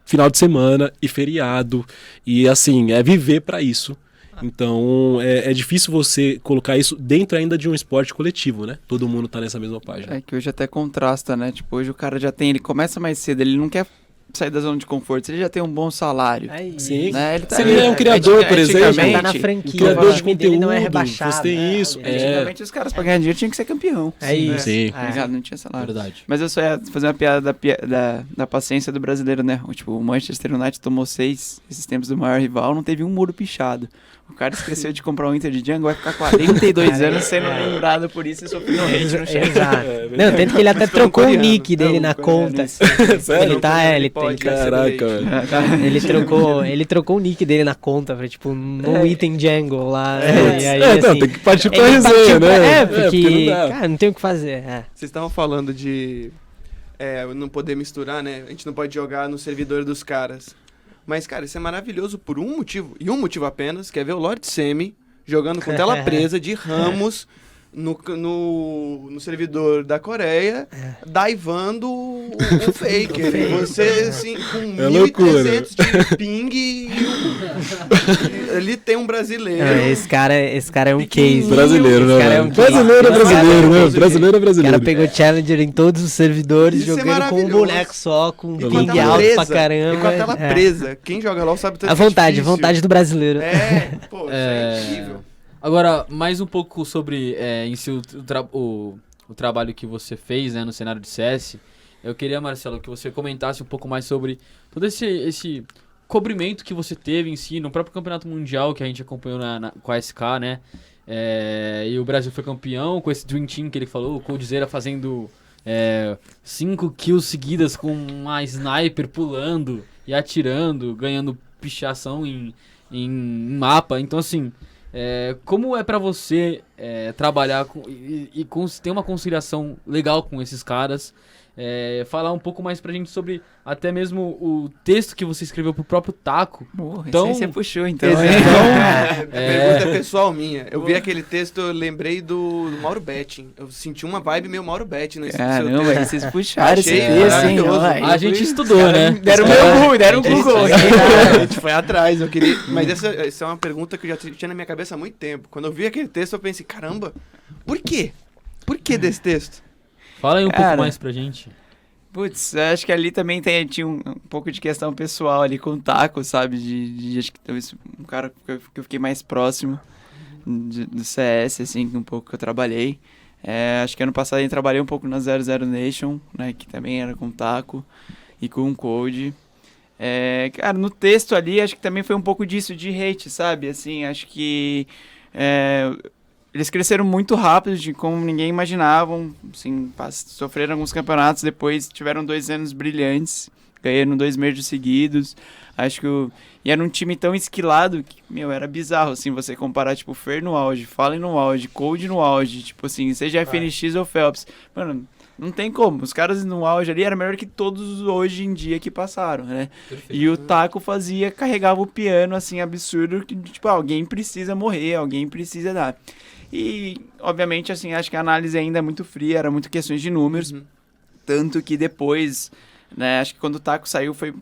final de semana e feriado e assim, é viver pra isso. Então é difícil você colocar isso dentro ainda de um esporte coletivo, né? Todo mundo tá nessa mesma página. É que hoje até contrasta, né? Tipo, hoje o cara já tem, ele começa mais cedo, ele não quer sair da zona de conforto, ele já tem um bom salário. Sim. Né? Ele tá, Se ele é um criador, por exemplo, antigamente, tá na franquia, criador o de time dele conteúdo, não é rebaixado. você tem isso. Antigamente os caras pra ganhar dinheiro tinham que ser campeão. É isso. Sim. Tá ligado? Não tinha salário. Verdade. Mas eu só ia fazer uma piada da paciência do brasileiro, né? Tipo, o Manchester United tomou 6 esses tempos do maior rival, não teve um muro pichado. O cara esqueceu de comprar um Inter de Django, vai ficar 42 anos sendo lembrado por isso e sofrendo hate no chat. Exato. Não, tanto que ele até trocou o nick dele na conta. Sério? Ele tá, ele Pode tá- Caraca, velho. ele trocou o nick dele na conta pra, tipo, no item Django lá. E aí, Não, assim, tem que partir pra ele resenha, partiu pra- né? porque, não dá. cara, não tem o que fazer. Vocês estavam falando de não poder misturar, né? A gente não pode jogar no servidor dos caras. Mas, cara, isso é maravilhoso por um motivo, e um motivo apenas, que é ver o Lord Semi jogando com tela presa de Ramos no servidor da Coreia, daivando o Faker. E você, assim, com É loucura. 1.300 de ping e ali tem um brasileiro. Não, esse cara é um case. Brasileiro, Esse né? cara é um velho? case. Brasileiro é Esse cara brasileiro, um né? case. Brasileiro é O cara brasileiro. pegou Challenger em todos os servidores, Isso é jogando com um maravilhoso. boneco só, com E com a ping tela alto presa, pra caramba. E com a tela É. presa. Quem joga LOL sabe tanto A que é vontade difícil. do brasileiro. Pô, isso É. é incrível. Agora, mais um pouco sobre em si o trabalho que você fez, né, no cenário de CS. Eu queria, Marcelo, que você comentasse um pouco mais sobre todo esse cobrimento que você teve em si no próprio Campeonato Mundial que a gente acompanhou com a SK, né? E o Brasil foi campeão com esse Dream Team que ele falou, o Coldzera fazendo 5 kills seguidas com uma sniper pulando e atirando, ganhando pichação em mapa. Então, assim, como é pra você trabalhar e ter uma conciliação legal com esses caras? Falar um pouco mais pra gente sobre até mesmo o texto que você escreveu pro próprio Taco. Porra, Então- isso aí você puxou, então. A pergunta é pessoal minha. Eu vi aquele texto, eu lembrei do Mauro Betting. Eu senti uma vibe meio Mauro Betting nesse seu Caramba, texto. aí vocês puxaram esse Achei texto, hein? maravilhoso. Vai. A gente estudou, né? Deram Google, deram Google. A gente foi atrás, eu queria. Mas essa é uma pergunta que eu já tinha na minha cabeça há muito tempo. Quando eu vi aquele texto, eu pensei, caramba, por quê? Por que desse texto? Fala aí um pouco Cara, mais pra gente. Putz, eu acho que ali também tinha um pouco de questão pessoal ali com o Taco, sabe? Acho que talvez um cara que eu fiquei mais próximo do CS, assim, um pouco que eu trabalhei. Acho que ano passado eu trabalhei um pouco na 00 Nation, né? Que também era com o Taco e com o Code. Cara, no texto ali, acho que também foi um pouco disso, de hate, sabe? Assim, acho que eles cresceram muito rápido, de como ninguém imaginava, assim, sofreram alguns campeonatos, depois tiveram 2 anos brilhantes, ganharam 2 merges seguidos, acho que e era um time tão esquilado que, era bizarro, assim, você comparar, tipo, Fer no auge, Fallen no auge, Cold no auge, tipo assim, seja FNX ou Phelps, mano, não tem como, os caras no auge ali eram melhor que todos hoje em dia que passaram, né? E o Taco carregava o piano, assim, absurdo, que, tipo, alguém precisa morrer, alguém precisa dar. E, obviamente, assim, acho que a análise ainda é muito fria, era muito questões de números, tanto que depois, né, acho que quando o Taco saiu foi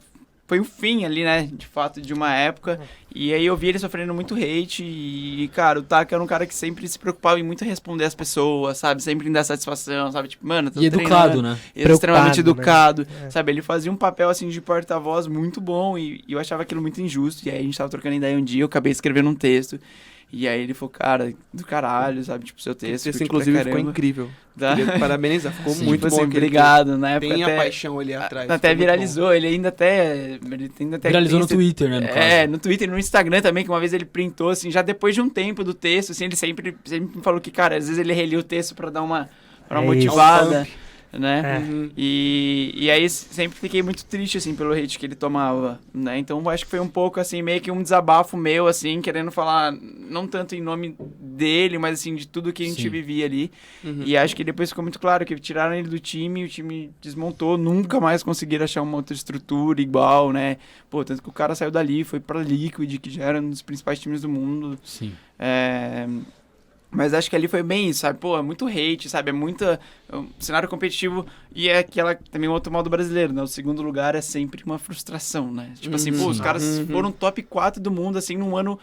foi o fim ali, né, de fato, de uma época. E aí eu vi ele sofrendo muito hate e, cara, o Taka era um cara que sempre se preocupava em muito responder as pessoas, sabe? Sempre em dar satisfação, sabe? Tipo, mano, tô E educado, treinando. né? Ele extremamente Preocupado, educado, sabe? Ele fazia um papel, assim, de porta-voz muito bom e eu achava aquilo muito injusto. E aí a gente tava trocando ideia um dia, eu acabei escrevendo um texto. E aí ele falou, cara, do caralho, sabe? Tipo, seu texto. Esse, curti inclusive, pra ficou caramba. incrível. Tá? Queria parabenizar, ficou Sim, muito Tipo bom. assim, aquele obrigado. Na que época tem até, a paixão ali atrás. até ficou muito viralizou, ele ainda até Viralizou no tem- Twitter, né, no caso. no Twitter e no Instagram também, que uma vez ele printou, assim, já depois de um tempo do texto, assim, ele sempre me falou que, cara, às vezes ele relia o texto pra dar uma É motivada, isso. né? Uhum. E aí sempre fiquei muito triste, assim, pelo hate que ele tomava, né? Então acho que foi um pouco, assim, meio que um desabafo meu, assim, querendo falar, não tanto em nome dele, mas, assim, de tudo que a gente Sim. vivia ali. Uhum. E acho que depois ficou muito claro que tiraram ele do time, o time desmontou, nunca mais conseguiram achar uma outra estrutura igual, né? Pô, tanto que o cara saiu dali, foi pra Liquid, que já era um dos principais times do mundo. Sim. Mas acho que ali foi bem isso, sabe? Pô, é muito hate, sabe? É muita... cenário competitivo e é aquela... Também o outro mal do brasileiro, né? O segundo lugar é sempre uma frustração, né? Tipo assim, pô, os caras foram top 4 do mundo, assim, num ano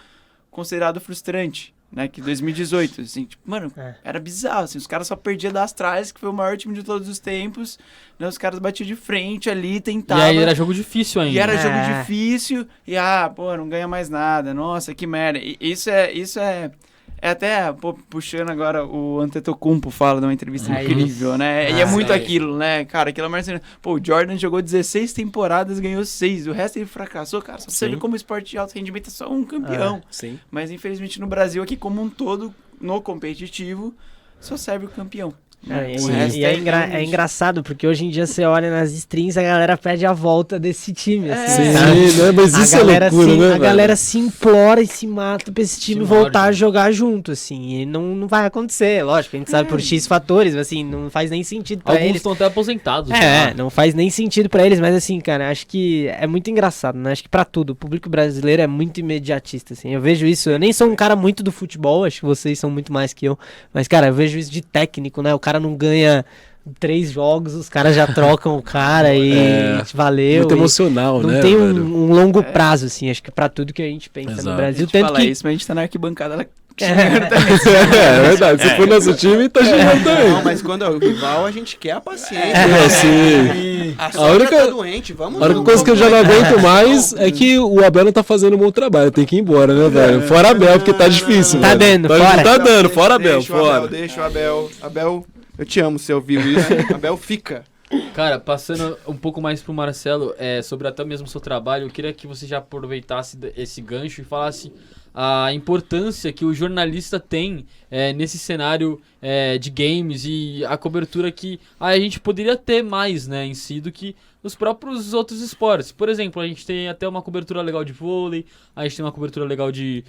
considerado frustrante, né? Que 2018, assim, tipo, mano, era bizarro, assim. Os caras só perdiam da Astralis, que foi o maior time de todos os tempos, né? Os caras batiam de frente ali, tentavam... E aí era jogo difícil ainda. E era jogo É. difícil, e pô, não ganha mais nada, nossa, que merda. E isso é até, pô, puxando agora, o Antetokounmpo fala numa entrevista É incrível, isso. né? E é muito sério. aquilo, né, cara? Aquilo é mais... Pô, o Jordan jogou 16 temporadas, ganhou 6, o resto ele fracassou, cara. Só você Sim. vê como o esporte de alto rendimento é só um campeão. Sim. Mas, infelizmente, no Brasil, aqui como um todo, no competitivo, só serve o campeão. É, O resto e é engraçado, porque hoje em dia você olha nas streams, a galera pede a volta desse time. Assim, Sim, sabe? né? Mas A isso é galera, loucura, assim, né, a velho? galera se implora e se mata pra esse time Se voltar morde. a jogar junto, assim. E não vai acontecer, lógico. A gente sabe por X fatores, mas assim, não faz nem sentido pra Alguns eles. estão até aposentados. Não faz nem sentido pra eles, mas assim, cara, acho que é muito engraçado, né? Acho que pra tudo, o público brasileiro é muito imediatista, assim. Eu vejo isso, eu nem sou um cara muito do futebol, acho que vocês são muito mais que eu, mas, cara, eu vejo isso de técnico, né? O cara não ganha 3 jogos, os caras já trocam o cara e valeu. Muito e emocional, não né, tem velho? um longo prazo, assim, acho que pra tudo que a gente pensa Exato. no A Brasil, gente tanto fala que... isso, mas a gente tá na arquibancada, ela É verdade, se for nosso time, tá jogando também. Não, mas quando é o rival, a gente quer a paciência. Assim, A sogra única- tá doente, vamos a única um coisa que eu pouco já não mais. aguento mais é que o Abel não tá fazendo um bom trabalho, tem que ir embora, né, velho? Fora Abel, porque tá difícil, Tá velho. dando, fora. Tá dando, fora Abel, Deixa o Abel, fora. deixa o Abel. Abel, eu te amo, você ouviu isso? Abel, fica. Cara, passando um pouco mais pro Marcelo, sobre até mesmo o seu trabalho, eu queria que você já aproveitasse esse gancho e falasse a importância que o jornalista tem nesse cenário de games e a cobertura que a gente poderia ter mais, né, em si, do que os próprios outros esportes. Por exemplo, a gente tem até uma cobertura legal de vôlei, a gente tem uma cobertura legal de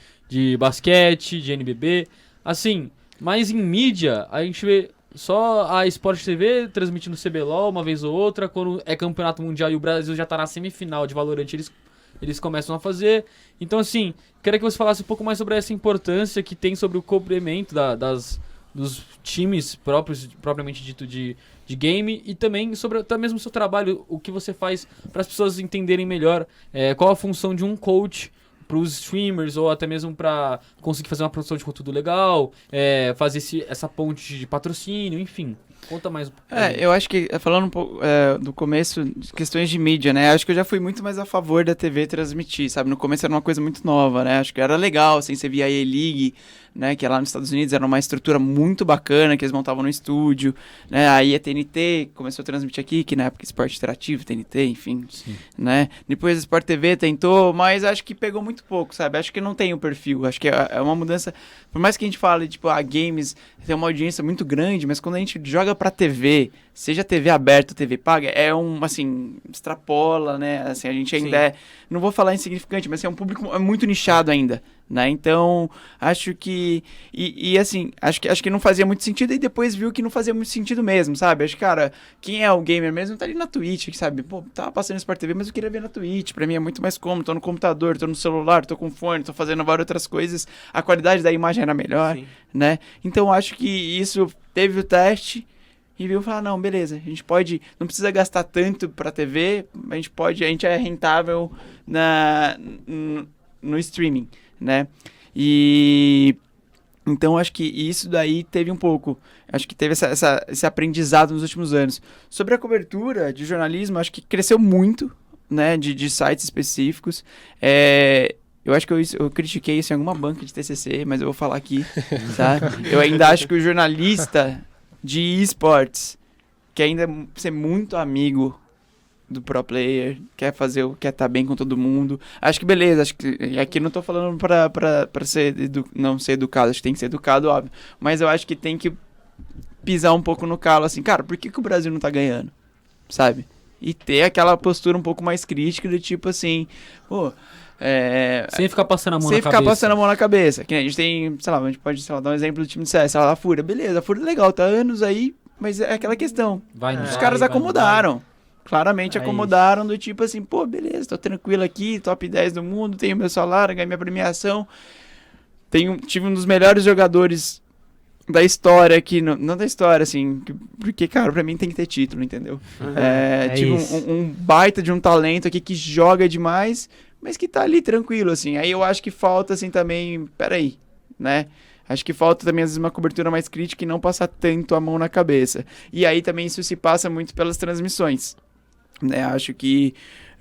basquete, de NBB, assim, mas em mídia a gente vê só a Sport TV transmitindo CBLOL uma vez ou outra, quando é campeonato mundial e o Brasil já tá na semifinal de Valorant, eles começam a fazer. Então, assim, queria que você falasse um pouco mais sobre essa importância que tem sobre o cobrimento dos times propriamente dito de game, e também sobre até mesmo o seu trabalho, o que você faz para as pessoas entenderem melhor qual a função de um coach para os streamers, ou até mesmo para conseguir fazer uma produção de conteúdo legal, fazer essa ponte de patrocínio, enfim. Conta mais um pouco. eu acho que, falando um pouco do começo, de questões de mídia, né? Acho que eu já fui muito mais a favor da TV transmitir, sabe? No começo era uma coisa muito nova, né? Acho que era legal, assim, você via a E-League, né? Que lá nos Estados Unidos era uma estrutura muito bacana, que eles montavam no estúdio, né? Aí a TNT começou a transmitir aqui, que na época Esporte Interativo, TNT, enfim, Sim. né? Depois a Sport TV tentou, mas acho que pegou muito pouco, sabe? Acho que não tem o perfil, acho que é uma mudança, por mais que a gente fale, tipo, games tem uma audiência muito grande, mas quando a gente joga pra TV, seja TV aberta ou TV paga, assim, extrapola, né? Assim, a gente ainda não vou falar insignificante, mas é um público muito nichado ainda, né? Então, acho que assim, acho que não fazia muito sentido, e depois viu que não fazia muito sentido mesmo, sabe? Acho que, cara, quem é o gamer mesmo tá ali na Twitch, sabe? Pô, tava passando no Sport TV, mas eu queria ver na Twitch, pra mim é muito mais cômodo, tô no computador, tô no celular, tô com fone, tô fazendo várias outras coisas, a qualidade da imagem era melhor, Sim. né? Então, acho que isso teve o teste, e viu falar, não, beleza, a gente pode, não precisa gastar tanto pra TV, a gente é rentável no streaming, né? E então acho que isso daí teve um pouco, acho que teve esse aprendizado nos últimos anos. Sobre a cobertura de jornalismo, acho que cresceu muito, né, de sites específicos. Eu acho que eu critiquei isso em alguma banca de TCC, mas eu vou falar aqui, tá? Eu ainda acho que o jornalista de esportes, que ainda ser muito amigo do pro player, quer estar bem com todo mundo. Acho que beleza, acho que aqui não tô falando pra não ser educado, acho que tem que ser educado, óbvio. Mas eu acho que tem que pisar um pouco no calo, assim, cara, por que o Brasil não tá ganhando? Sabe? E ter aquela postura um pouco mais crítica do tipo assim, pô... sem ficar passando a mão na cabeça. Sem ficar passando a mão na cabeça. Que a gente tem, sei lá, a gente pode dar um exemplo do time de CS, sei lá, a Fúria. Beleza, a Fúria é legal, tá anos aí, mas é aquela questão. Os caras acomodaram. Claramente acomodaram do tipo assim, pô, beleza, tô tranquilo aqui, top 10 do mundo, tenho meu salário, ganhei minha premiação. Tive um dos melhores jogadores da história aqui, não da história, assim, porque, cara, pra mim tem que ter título, entendeu? Tive um baita de um talento aqui que joga demais, mas que tá ali tranquilo, assim. Aí eu acho que falta, assim, também, peraí, né? Acho que falta também, às vezes, uma cobertura mais crítica e não passar tanto a mão na cabeça. E aí também isso se passa muito pelas transmissões, né? Acho que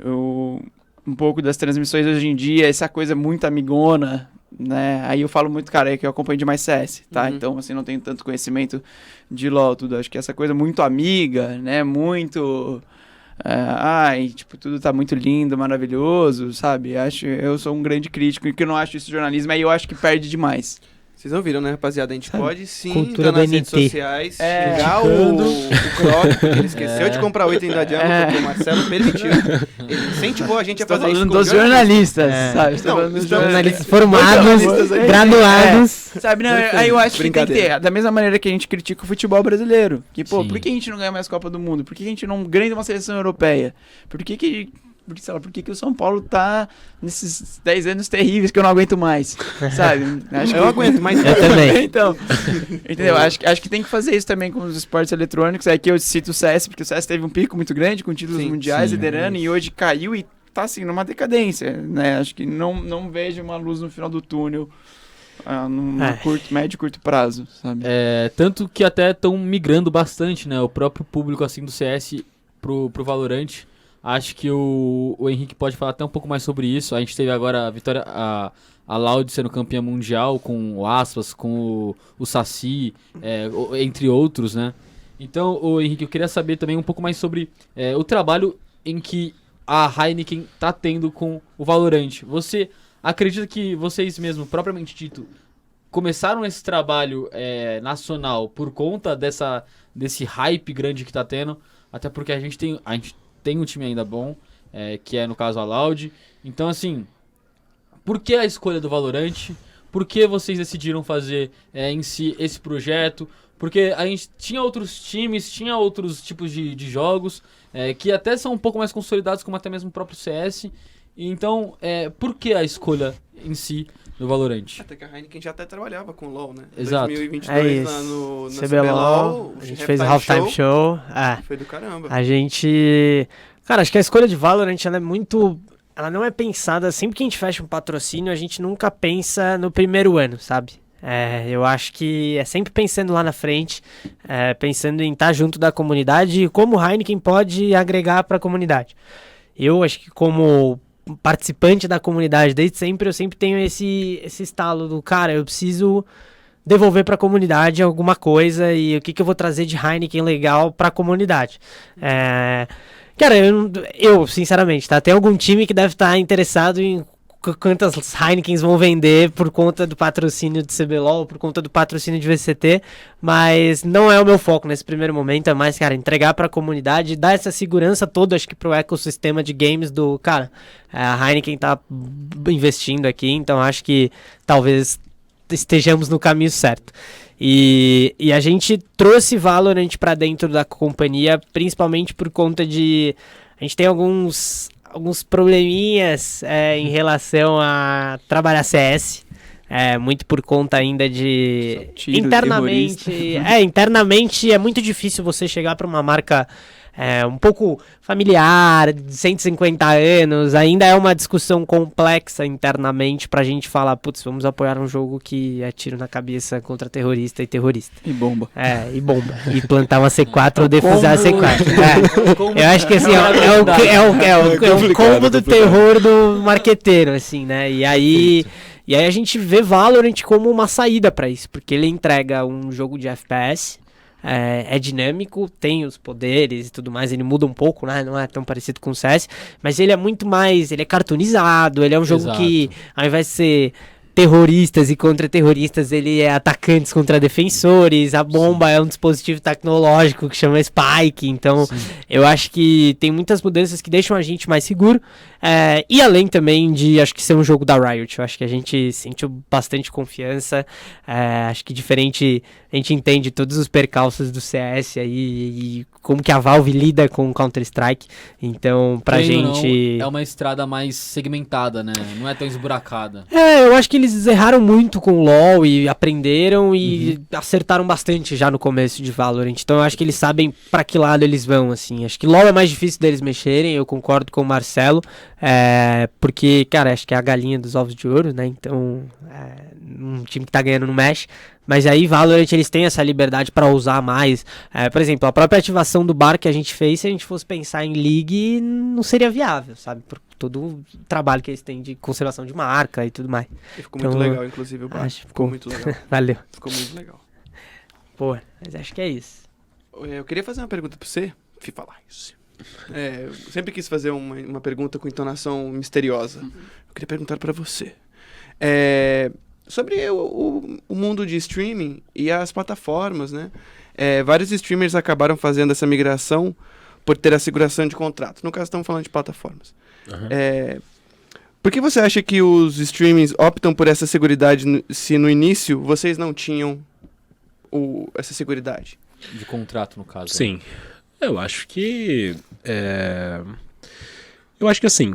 um pouco das transmissões hoje em dia, essa coisa muito amigona, né? Aí eu falo muito, cara, é que eu acompanho demais CS, tá? Então, assim, não tenho tanto conhecimento de LoL, tudo. Acho que essa coisa muito amiga, né? Muito... tipo, tudo tá muito lindo, maravilhoso, sabe? Eu sou um grande crítico e que eu não acho isso jornalismo, aí eu acho que perde demais. Vocês ouviram, né, rapaziada? A gente pode sim Cultura entrar nas do redes NT. sociais, xingar o Croc, porque ele esqueceu de comprar o item da Jungle, porque o Marcelo permitiu. Ele incentivou a gente a Estou fazer isso falando com dos os jornalistas, É. sabe? Estou Não, falando dos estamos- Jornalistas jornalistas. formados, graduados. Sabe, não, aí eu acho que tem que Brincadeira. ter, da mesma maneira que a gente critica o futebol brasileiro. Que, pô, Sim. por que a gente não ganha mais Copa do Mundo? Por que a gente não ganha uma seleção europeia? Por que o São Paulo tá nesses 10 anos terríveis que eu não aguento mais? Sabe? Eu aguento, mas... Eu também. Então, entendeu? Acho que tem que fazer isso também com os esportes eletrônicos. É que eu cito o CS, porque o CS teve um pico muito grande com títulos Sim, mundiais, sim, liderando, e hoje caiu e tá assim, numa decadência, né? Acho que não vejo uma luz no final do túnel no médio e curto prazo, sabe? Tanto que até estão migrando bastante, né? O próprio público assim do CS pro Valorant. Acho que o Henrique pode falar até um pouco mais sobre isso. A gente teve agora a vitória, a Loud sendo campeã mundial com o Aspas, com o Saci, entre outros, né? Então, Henrique, eu queria saber também um pouco mais sobre o trabalho em que a Heineken tá tendo com o Valorant. Você acredita que vocês mesmo, propriamente dito, começaram esse trabalho nacional por conta desse hype grande que tá tendo? Até porque a gente tem um time ainda bom, que é no caso a Loud. Então, assim, por que a escolha do Valorant? Por que vocês decidiram fazer em si esse projeto? Porque a gente tinha outros times, tinha outros tipos de jogos que até são um pouco mais consolidados, como até mesmo o próprio CS. Então, por que a escolha em si do Valorant? Até que a Heineken já até trabalhava com o LoL, né? Exato. 2022 lá no CBLOL, a gente fez o Halftime Show. Foi do caramba. A gente... Cara, acho que a escolha de Valorant, ela é muito... Ela não é pensada... Sempre que a gente fecha um patrocínio, a gente nunca pensa no primeiro ano, sabe? Eu acho que é sempre pensando lá na frente, pensando em estar junto da comunidade e como o Heineken pode agregar para a comunidade. Eu acho que como participante da comunidade desde sempre, eu sempre tenho esse estalo do, cara, eu preciso devolver para a comunidade alguma coisa e o que eu vou trazer de Heineken legal para a comunidade. Cara, eu sinceramente, tá? Tem algum time que deve estar interessado em quantas Heinekens vão vender por conta do patrocínio de CBLOL, por conta do patrocínio de VCT, mas não é o meu foco nesse primeiro momento, é mais, cara, entregar pra comunidade, dar essa segurança toda, acho que pro ecossistema de games do, cara, a Heineken tá investindo aqui, então acho que talvez estejamos no caminho certo. E a gente trouxe Valorant pra dentro da companhia, principalmente por conta de... A gente tem alguns probleminhas em relação a trabalhar CS. muito por conta ainda de... Só tiro, internamente internamente é muito difícil você chegar para uma marca um pouco familiar, de 150 anos, ainda é uma discussão complexa internamente pra gente falar, putz, vamos apoiar um jogo que é tiro na cabeça contra terrorista e terrorista. E bomba. E bomba. E plantar uma C4 ou defusar a C4. Eu acho que assim, é o combo do terror do marqueteiro, assim, né? E aí a gente vê Valorant como uma saída pra isso, porque ele entrega um jogo de FPS, é dinâmico, tem os poderes e tudo mais, ele muda um pouco, né? Não é tão parecido com o CS, mas ele é muito mais, ele é cartoonizado, ele é um jogo Exato. que, ao invés de ser terroristas e contra-terroristas, ele é atacantes contra defensores, a bomba é um dispositivo tecnológico que chama Spike, então eu acho que tem muitas mudanças que deixam a gente mais seguro, e além também de, acho que ser um jogo da Riot, eu acho que a gente sentiu bastante confiança, acho que diferente, a gente entende todos os percalços do CS aí, e como que a Valve lida com Counter-Strike, então pra Querendo ou gente... não, é uma estrada mais segmentada, né? Não é tão esburacada. Eu acho que eles erraram muito com o LoL e aprenderam e acertaram bastante já no começo de Valorant. Então eu acho que eles sabem pra que lado eles vão, assim. Acho que LoL é mais difícil deles mexerem, eu concordo com o Marcelo. Porque, cara, acho que é a galinha dos ovos de ouro, né? Então, um time que tá ganhando não mexe. Mas aí Valorant eles têm essa liberdade pra usar mais. Por exemplo, a própria ativação do bar que a gente fez, se a gente fosse pensar em League, não seria viável, sabe? Por todo o trabalho que eles têm de conservação de marca e tudo mais. E ficou muito Então, legal, inclusive, o bar. acho que Ficou muito legal. Valeu. Ficou muito legal. Pô, mas acho que é isso. Eu queria fazer uma pergunta pra você, FIFA Lies. Eu sempre quis fazer uma pergunta com entonação misteriosa. Eu queria perguntar pra você. Sobre o mundo de streaming e as plataformas, né? Vários streamers acabaram fazendo essa migração por ter a seguração de contrato. No caso, estamos falando de plataformas. Por que você acha que os streamings optam por essa seguridade se no início vocês não tinham essa seguridade? De contrato, no caso. Sim. Eu acho que... Eu acho que assim,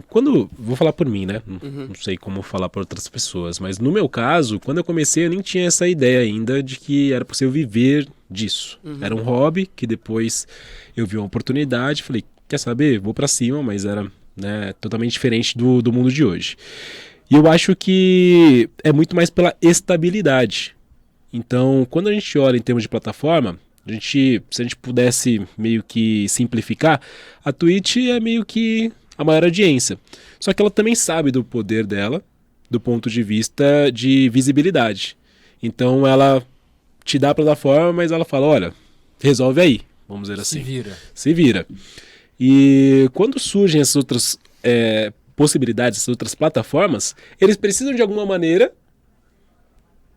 vou falar por mim, né? Não sei como falar para outras pessoas, mas no meu caso, quando eu comecei, eu nem tinha essa ideia ainda de que era possível viver disso. Era um hobby que depois eu vi uma oportunidade, falei, quer saber? Vou para cima, mas era, né, totalmente diferente do mundo de hoje. E eu acho que é muito mais pela estabilidade. Então, quando a gente olha em termos de plataforma, se a gente pudesse meio que simplificar, a Twitch é meio que a maior audiência. Só que ela também sabe do poder dela, do ponto de vista de visibilidade. Então ela te dá a plataforma, mas ela fala, olha, resolve aí, vamos dizer assim. Se vira. E quando surgem essas outras possibilidades, essas outras plataformas, eles precisam de alguma maneira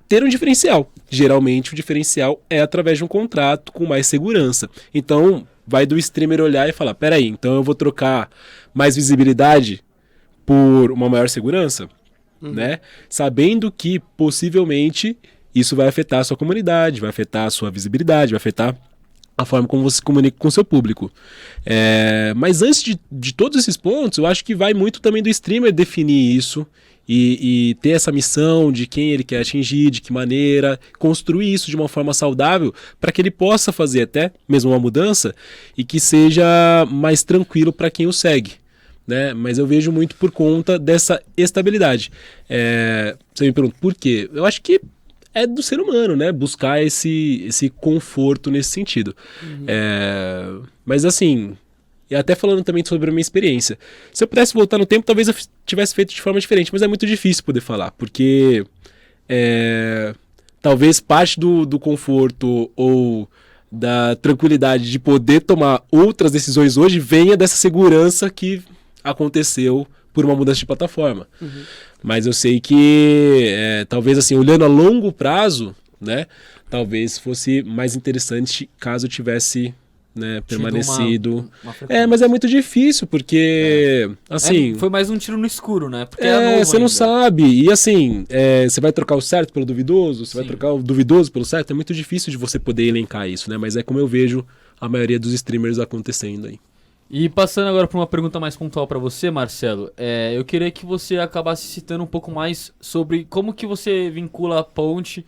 ter um diferencial. Geralmente o diferencial é através de um contrato com mais segurança. Então vai do streamer olhar e falar, peraí, então eu vou trocar mais visibilidade por uma maior segurança, né? Sabendo que possivelmente isso vai afetar a sua comunidade, vai afetar a sua visibilidade, vai afetar a forma como você se comunica com o seu público. Mas antes de todos esses pontos, eu acho que vai muito também do streamer definir isso e ter essa missão de quem ele quer atingir, de que maneira, construir isso de uma forma saudável para que ele possa fazer até mesmo uma mudança e que seja mais tranquilo para quem o segue. Né? Mas eu vejo muito por conta dessa estabilidade. Você me pergunta por quê? Eu acho que é do ser humano, né? Buscar esse conforto nesse sentido. Mas assim, e até falando também sobre a minha experiência, se eu pudesse voltar no tempo, talvez eu tivesse feito de forma diferente, mas é muito difícil poder falar, porque talvez parte do conforto ou da tranquilidade de poder tomar outras decisões hoje venha dessa segurança que aconteceu por uma mudança de plataforma. Mas eu sei que talvez assim, olhando a longo prazo, né, talvez fosse mais interessante caso eu tivesse, né, permanecido. Mas é muito difícil, porque assim... foi mais um tiro no escuro, né? Porque era novo você não ainda. sabe. E assim, você vai trocar o certo pelo duvidoso, você vai trocar o duvidoso pelo certo, é muito difícil de você poder elencar isso, né? Mas é como eu vejo a maioria dos streamers acontecendo aí. E passando agora para uma pergunta mais pontual para você, Marcelo, eu queria que você acabasse citando um pouco mais sobre como que você vincula a ponte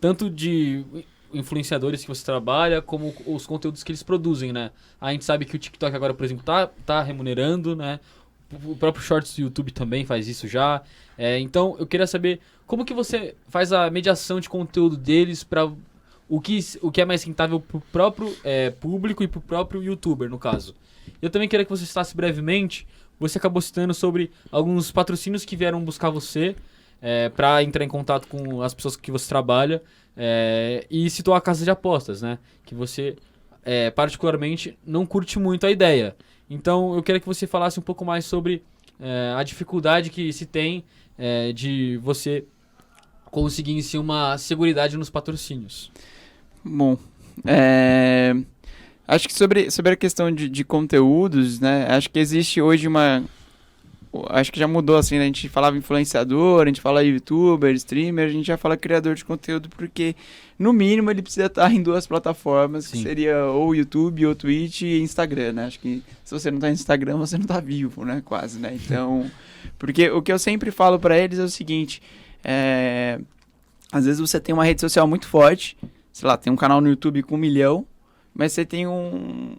tanto de influenciadores que você trabalha, como os conteúdos que eles produzem, né? A gente sabe que o TikTok agora, por exemplo, tá remunerando, né? O próprio Shorts do YouTube também faz isso já. Então, eu queria saber como que você faz a mediação de conteúdo deles para o que é mais rentável pro próprio público e pro próprio YouTuber, no caso. Eu também queria que você citasse brevemente, você acabou citando sobre alguns patrocínios que vieram buscar você para entrar em contato com as pessoas que você trabalha, e citou a casa de apostas, né? Que você, particularmente, não curte muito a ideia. Então, eu queria que você falasse um pouco mais sobre a dificuldade que se tem de você conseguir em si uma seguridade nos patrocínios. Bom, acho que sobre a questão de conteúdos, né? Acho que existe hoje acho que já mudou, assim, né? A gente falava influenciador, a gente fala youtuber, streamer, a gente já fala criador de conteúdo, porque, no mínimo, ele precisa estar em 2 plataformas, Sim. que seria ou YouTube, ou Twitch e Instagram, né? Acho que se você não tá no Instagram, você não tá vivo, né? Quase, né? Então, porque o que eu sempre falo pra eles é o seguinte, às vezes você tem uma rede social muito forte, sei lá, tem um canal no YouTube com 1 milhão, mas você tem um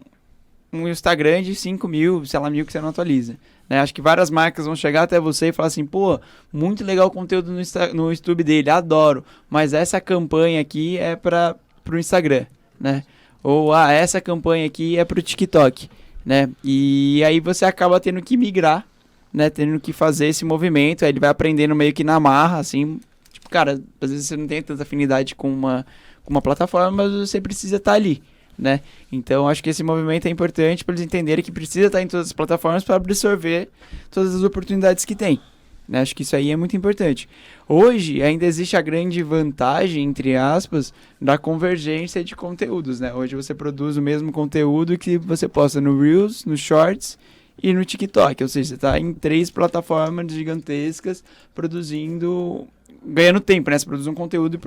Instagram de 5 mil, sei lá, 1.000 que você não atualiza. Né? Acho que várias marcas vão chegar até você e falar assim, pô, muito legal o conteúdo no YouTube dele, adoro, mas essa campanha aqui é pro Instagram, né? Ou, essa campanha aqui é pro TikTok, né? E aí você acaba tendo que migrar, né? Tendo que fazer esse movimento, aí ele vai aprendendo meio que na marra, assim, tipo, cara, às vezes você não tem tanta afinidade com uma plataforma, mas você precisa estar ali, né? Então, acho que esse movimento é importante para eles entenderem que precisa estar em todas as plataformas para absorver todas as oportunidades que tem, né? Acho que isso aí é muito importante. Hoje, ainda existe a grande vantagem, entre aspas, da convergência de conteúdos, né? Hoje você produz o mesmo conteúdo que você posta no Reels, no Shorts e no TikTok. Ou seja, você está em 3 plataformas gigantescas produzindo, ganhando tempo, né? Você produz um conteúdo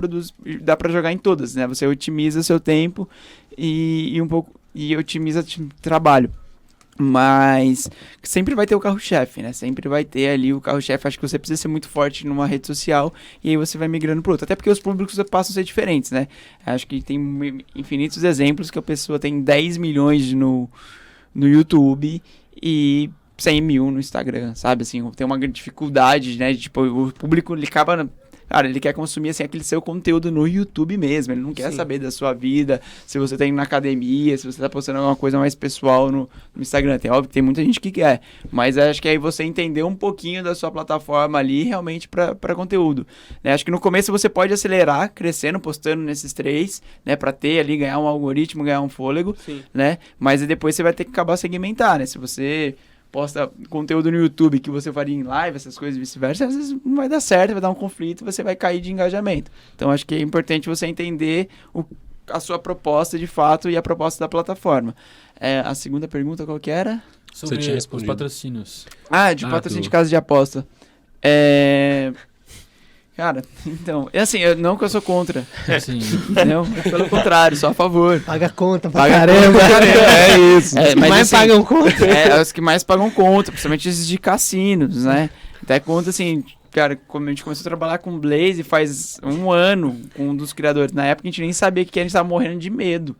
e dá para jogar em todas, né? Você otimiza seu tempo e otimiza o trabalho. Mas sempre vai ter o carro-chefe, né? Sempre vai ter ali o carro-chefe. Acho que você precisa ser muito forte numa rede social e aí você vai migrando para outra. Até porque os públicos passam a ser diferentes, né? Acho que tem infinitos exemplos que a pessoa tem 10 milhões no YouTube e 100 mil no Instagram, sabe? Assim, tem uma dificuldade, né? Tipo, o público, ele acaba... Cara, ele quer consumir, assim, aquele seu conteúdo no YouTube mesmo. Ele não quer saber da sua vida, se você tá indo na academia, se você tá postando alguma coisa mais pessoal no Instagram. Óbvio que tem muita gente que quer. Mas acho que aí você entender um pouquinho da sua plataforma ali, realmente, pra conteúdo. Né? Acho que no começo você pode acelerar, crescendo, postando nesses 3, né? Pra ter ali, ganhar um algoritmo, ganhar um fôlego, né? Mas aí depois você vai ter que acabar segmentar, né? Se você posta conteúdo no YouTube que você faria em live, essas coisas e vice-versa, às vezes não vai dar certo, vai dar um conflito, você vai cair de engajamento. Então, acho que é importante você entender a sua proposta de fato e a proposta da plataforma. A segunda pergunta, qual que era? Sobre Você tinha os respondido. patrocínios. De patrocínio de casa de aposta. Cara, então, assim, não que eu sou contra, Sim. não, pelo contrário, sou a favor. Paga conta pra Paga caramba. conta pra caramba, é isso. Os que Mas, mais assim, pagam conta. os que mais pagam conta, principalmente esses de cassinos, né? Até conta, assim, cara, quando a gente começou a trabalhar com Blaze faz 1 ano, com um dos criadores, na época a gente nem sabia o que a gente tava morrendo de medo.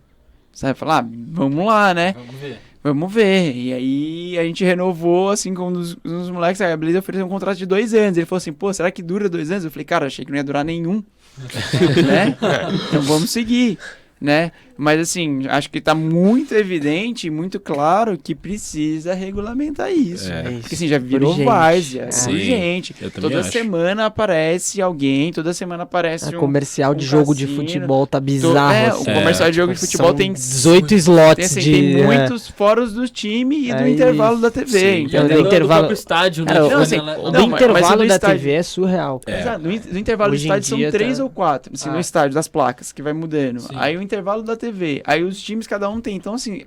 Sabe, falar, vamos lá, né? Vamos ver. Vamos ver. E aí a gente renovou, assim, com um dos moleques, a Blaze ofereceu um contrato de 2 anos. Ele falou assim, pô, será que dura 2 anos? Eu falei, cara, achei que não ia durar nenhum. Né? Então vamos seguir, né? Mas assim, acho que tá muito evidente, muito claro que precisa regulamentar isso. Porque assim, já virou Urgente. várzea, Sim, urgente. eu também Toda acho. semana aparece alguém, toda semana aparece A comercial de jogo de cassino. futebol tá bizarro. O assim. comercial de jogo de Tipo, futebol são tem 18 tem, slots assim, de... tem muitos fóruns do time e do É intervalo isso. da TV. Sim. E Então, Então, até no do intervalo- próprio estádio, né? Cara, Tipo, não, assim, ela- O não, do mas intervalo no da estádio- TV é surreal. cara. Exato, no intervalo do Hoje em estádio são dia 3 tá- ou 4, assim, no estádio, das placas, que vai mudando. Sim. Aí o intervalo da TV, aí os times cada um tem. Então, assim,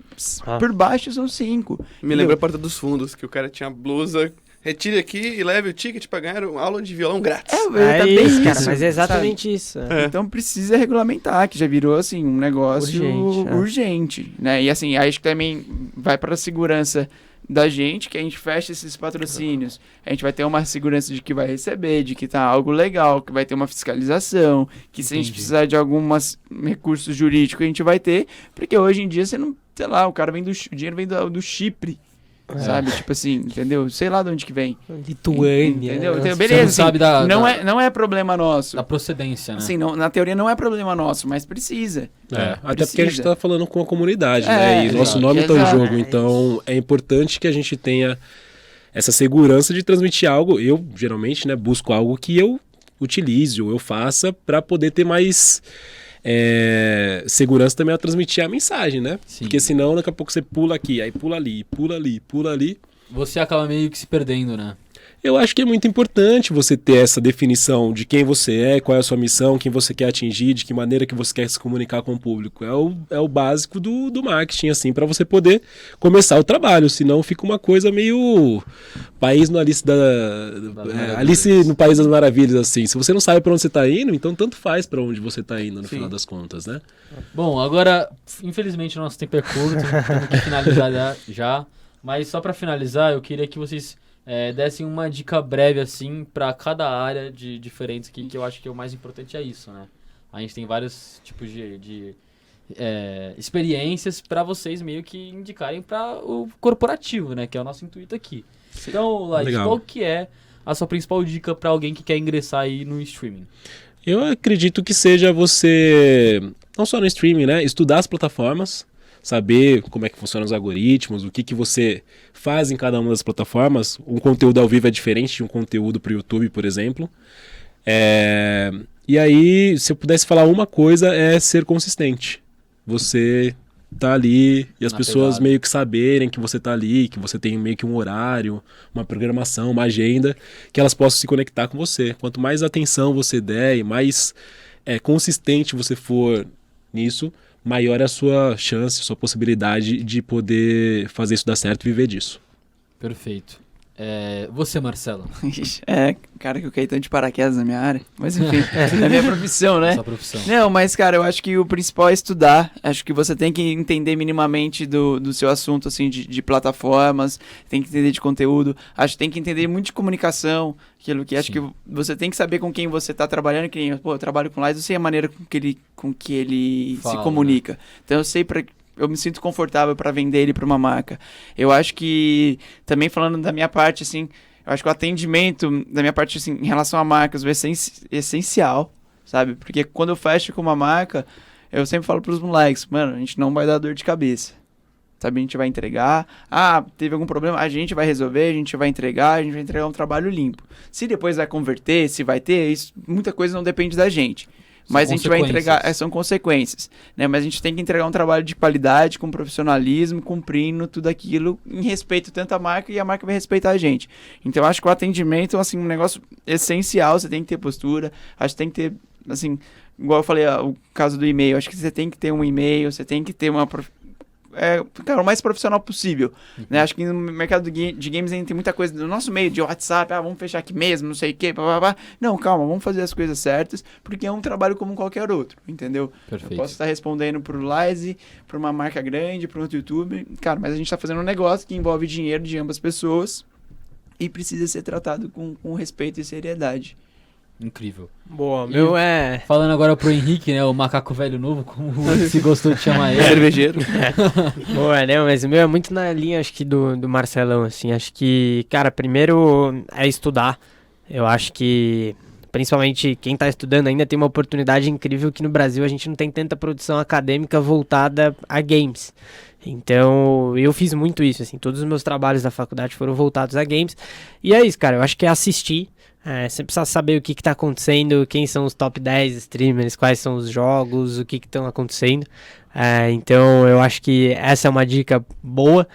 por baixo são 5. Me lembra a Porta dos Fundos, que o cara tinha blusa Retire aqui e leve o ticket pra ganhar uma aula de violão grátis. É Tá bem isso, cara, isso, mas é exatamente isso. Então precisa regulamentar, que já virou assim um negócio Urgente, urgente, né? E assim, acho que também vai para a segurança da gente, que a gente fecha esses patrocínios. A gente vai ter uma segurança de que vai receber, de que tá algo legal, que vai ter uma fiscalização, que se a gente precisar de alguns recursos jurídicos a gente vai ter, porque hoje em dia você não, sei lá, o cara vem o dinheiro vem do Chipre. Sabe? Tipo assim, entendeu? Sei lá de onde que vem. Lituânia. Entendeu? né? Então, Você beleza, não sabe assim, da- não é problema nosso. Da procedência, né? Assim, na teoria não é problema nosso, mas precisa. Até porque a gente Precisa. tá falando com a comunidade, É, né? E nosso exato, nome tá em exato. jogo. Então é importante que a gente tenha essa segurança de transmitir algo. Eu, geralmente, né, busco algo que eu utilize ou eu faça para poder ter mais segurança também a transmitir a mensagem, né? Sim. Porque senão daqui a pouco você pula aqui, aí pula ali, pula ali, pula ali. Você acaba meio que se perdendo, né? Eu acho que é muito importante você ter essa definição de quem você é, qual é a sua missão, quem você quer atingir, de que maneira que você quer se comunicar com o público. É o básico do marketing, assim, para você poder começar o trabalho. Senão fica uma coisa meio país no Alice no País das Maravilhas, assim. Se você não sabe para onde você tá indo, então tanto faz para onde você tá indo, no final das contas, né? Bom, agora, infelizmente, o nosso tempo é curto, temos que finalizar já. Mas só para finalizar, eu queria que vocês dessem uma dica breve, assim, para cada área de diferentes aqui, que eu acho que o mais importante é isso, né? A gente tem vários tipos de experiências para vocês meio que indicarem para o corporativo, né? Que é o nosso intuito aqui. Então, Laís, Legal. qual que é a sua principal dica para alguém que quer ingressar aí no streaming? Eu acredito que seja você, não só no streaming, né? Estudar as plataformas, saber como é que funcionam os algoritmos, o que você faz em cada uma das plataformas. Um conteúdo ao vivo é diferente de um conteúdo para o YouTube, por exemplo. E aí, se eu pudesse falar uma coisa, é ser consistente. Você tá ali e as Na pessoas pegada. meio que saberem que você tá ali, que você tem meio que um horário, uma programação, uma agenda, que elas possam se conectar com você. Quanto mais atenção você der e mais consistente você for nisso, maior é a sua chance, a sua possibilidade de poder fazer isso dar certo e viver disso. Perfeito. Você, Marcelo, Ixi, cara, que eu caí tanto de paraquedas na minha área. Mas enfim, é minha profissão, né? sua profissão. Não, mas cara, eu acho que o principal é estudar. Acho que você tem que entender minimamente do seu assunto, assim, de plataformas, tem que entender de conteúdo. Acho que tem que entender muito de comunicação, aquilo que acho Sim. que você tem que saber com quem você tá trabalhando, que nem, pô, eu trabalho com Lies, eu sei a maneira com que ele Fala, se comunica. Então eu me sinto confortável para vender ele para uma marca. Eu acho que, também falando da minha parte, assim, eu acho que o atendimento da minha parte, assim, em relação a marcas, é essencial, sabe? Porque quando eu fecho com uma marca, eu sempre falo pros moleques, mano, a gente não vai dar dor de cabeça. Sabe, a gente vai entregar. Ah, teve algum problema, a gente vai resolver, a gente vai entregar um trabalho limpo. Se depois vai converter, se vai ter, isso, muita coisa não depende da gente. Mas a gente vai entregar, são consequências, né? Mas a gente tem que entregar um trabalho de qualidade, com profissionalismo, cumprindo tudo aquilo em respeito tanto à marca e a marca vai respeitar a gente. Então eu acho que o atendimento é assim, um negócio essencial, você tem que ter postura, acho que tem que ter, assim, igual eu falei, o caso do e-mail, acho que você tem que ter um e-mail, você tem que ter cara, o mais profissional possível, né? Acho que no mercado de games ainda tem muita coisa do nosso meio de WhatsApp, vamos fechar aqui mesmo, não sei o quê, Não, calma, vamos fazer as coisas certas, porque é um trabalho como qualquer outro, entendeu? Perfeito. Eu posso estar respondendo pro Lize, pra uma marca grande, pra outro YouTube, cara, mas a gente tá fazendo um negócio que envolve dinheiro de ambas pessoas e precisa ser tratado com respeito e seriedade. Incrível. Boa, E- meu Falando agora pro Henrique, né? O macaco velho novo, como se gostou de chamar ele. Cervejeiro. Boa, né? Mas o meu é muito na linha, acho que, do Marcelão, assim. Acho que, cara, primeiro é estudar. Eu acho que, principalmente quem tá estudando ainda tem uma oportunidade incrível que no Brasil a gente não tem tanta produção acadêmica voltada a games. Então, eu fiz muito isso, assim. Todos os meus trabalhos da faculdade foram voltados a games. E é isso, cara. Eu acho que é assistir. Você precisa saber o que está acontecendo, quem são os top 10 streamers, quais são os jogos, o que estão acontecendo. Então eu acho que essa é uma dica boa.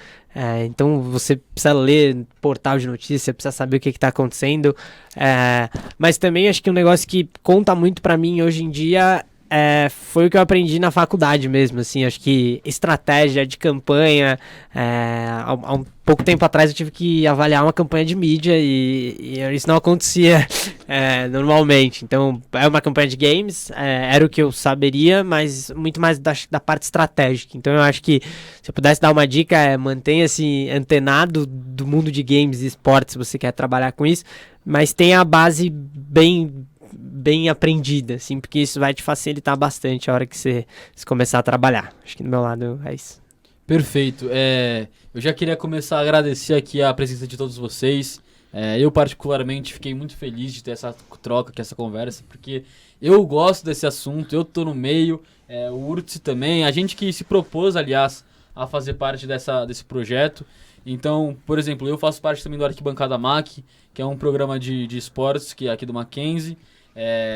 Então você precisa ler portal de notícia, precisa saber o que está acontecendo. Mas também acho que um negócio que conta muito para mim hoje em dia foi o que eu aprendi na faculdade mesmo, assim, acho que estratégia de campanha, há um pouco tempo atrás eu tive que avaliar uma campanha de mídia e isso não acontecia normalmente, então é uma campanha de games, era o que eu saberia, mas muito mais da parte estratégica, então eu acho que se eu pudesse dar uma dica mantenha-se antenado do mundo de games e esportes se você quer trabalhar com isso, mas tenha a base bem aprendida, assim, porque isso vai te facilitar bastante a hora que você começar a trabalhar. Acho que do meu lado é isso. Perfeito. Eu já queria começar a agradecer aqui a presença de todos vocês. Eu particularmente fiquei muito feliz de ter essa troca, aqui, essa conversa, porque eu gosto desse assunto, eu tô no meio, o Urtzi também, a gente que se propôs, aliás, a fazer parte desse projeto. Então, por exemplo, eu faço parte também do Arquibancada MAC, que é um programa de esportes que é aqui do Mackenzie.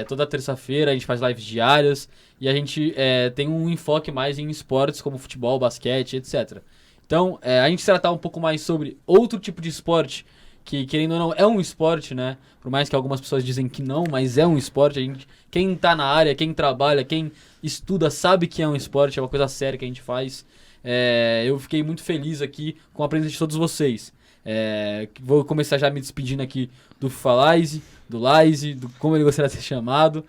Toda terça-feira a gente faz lives diárias e a gente tem um enfoque mais em esportes como futebol, basquete, etc. Então, a gente tratar um pouco mais sobre outro tipo de esporte que, querendo ou não, é um esporte, né? Por mais que algumas pessoas dizem que não, mas é um esporte. Quem tá na área, quem trabalha, quem estuda sabe que é um esporte, é uma coisa séria que a gente faz. Eu fiquei muito feliz aqui com a presença de todos vocês. Vou começar já me despedindo aqui do Fifalize, do Lize, como ele gostaria de ser chamado.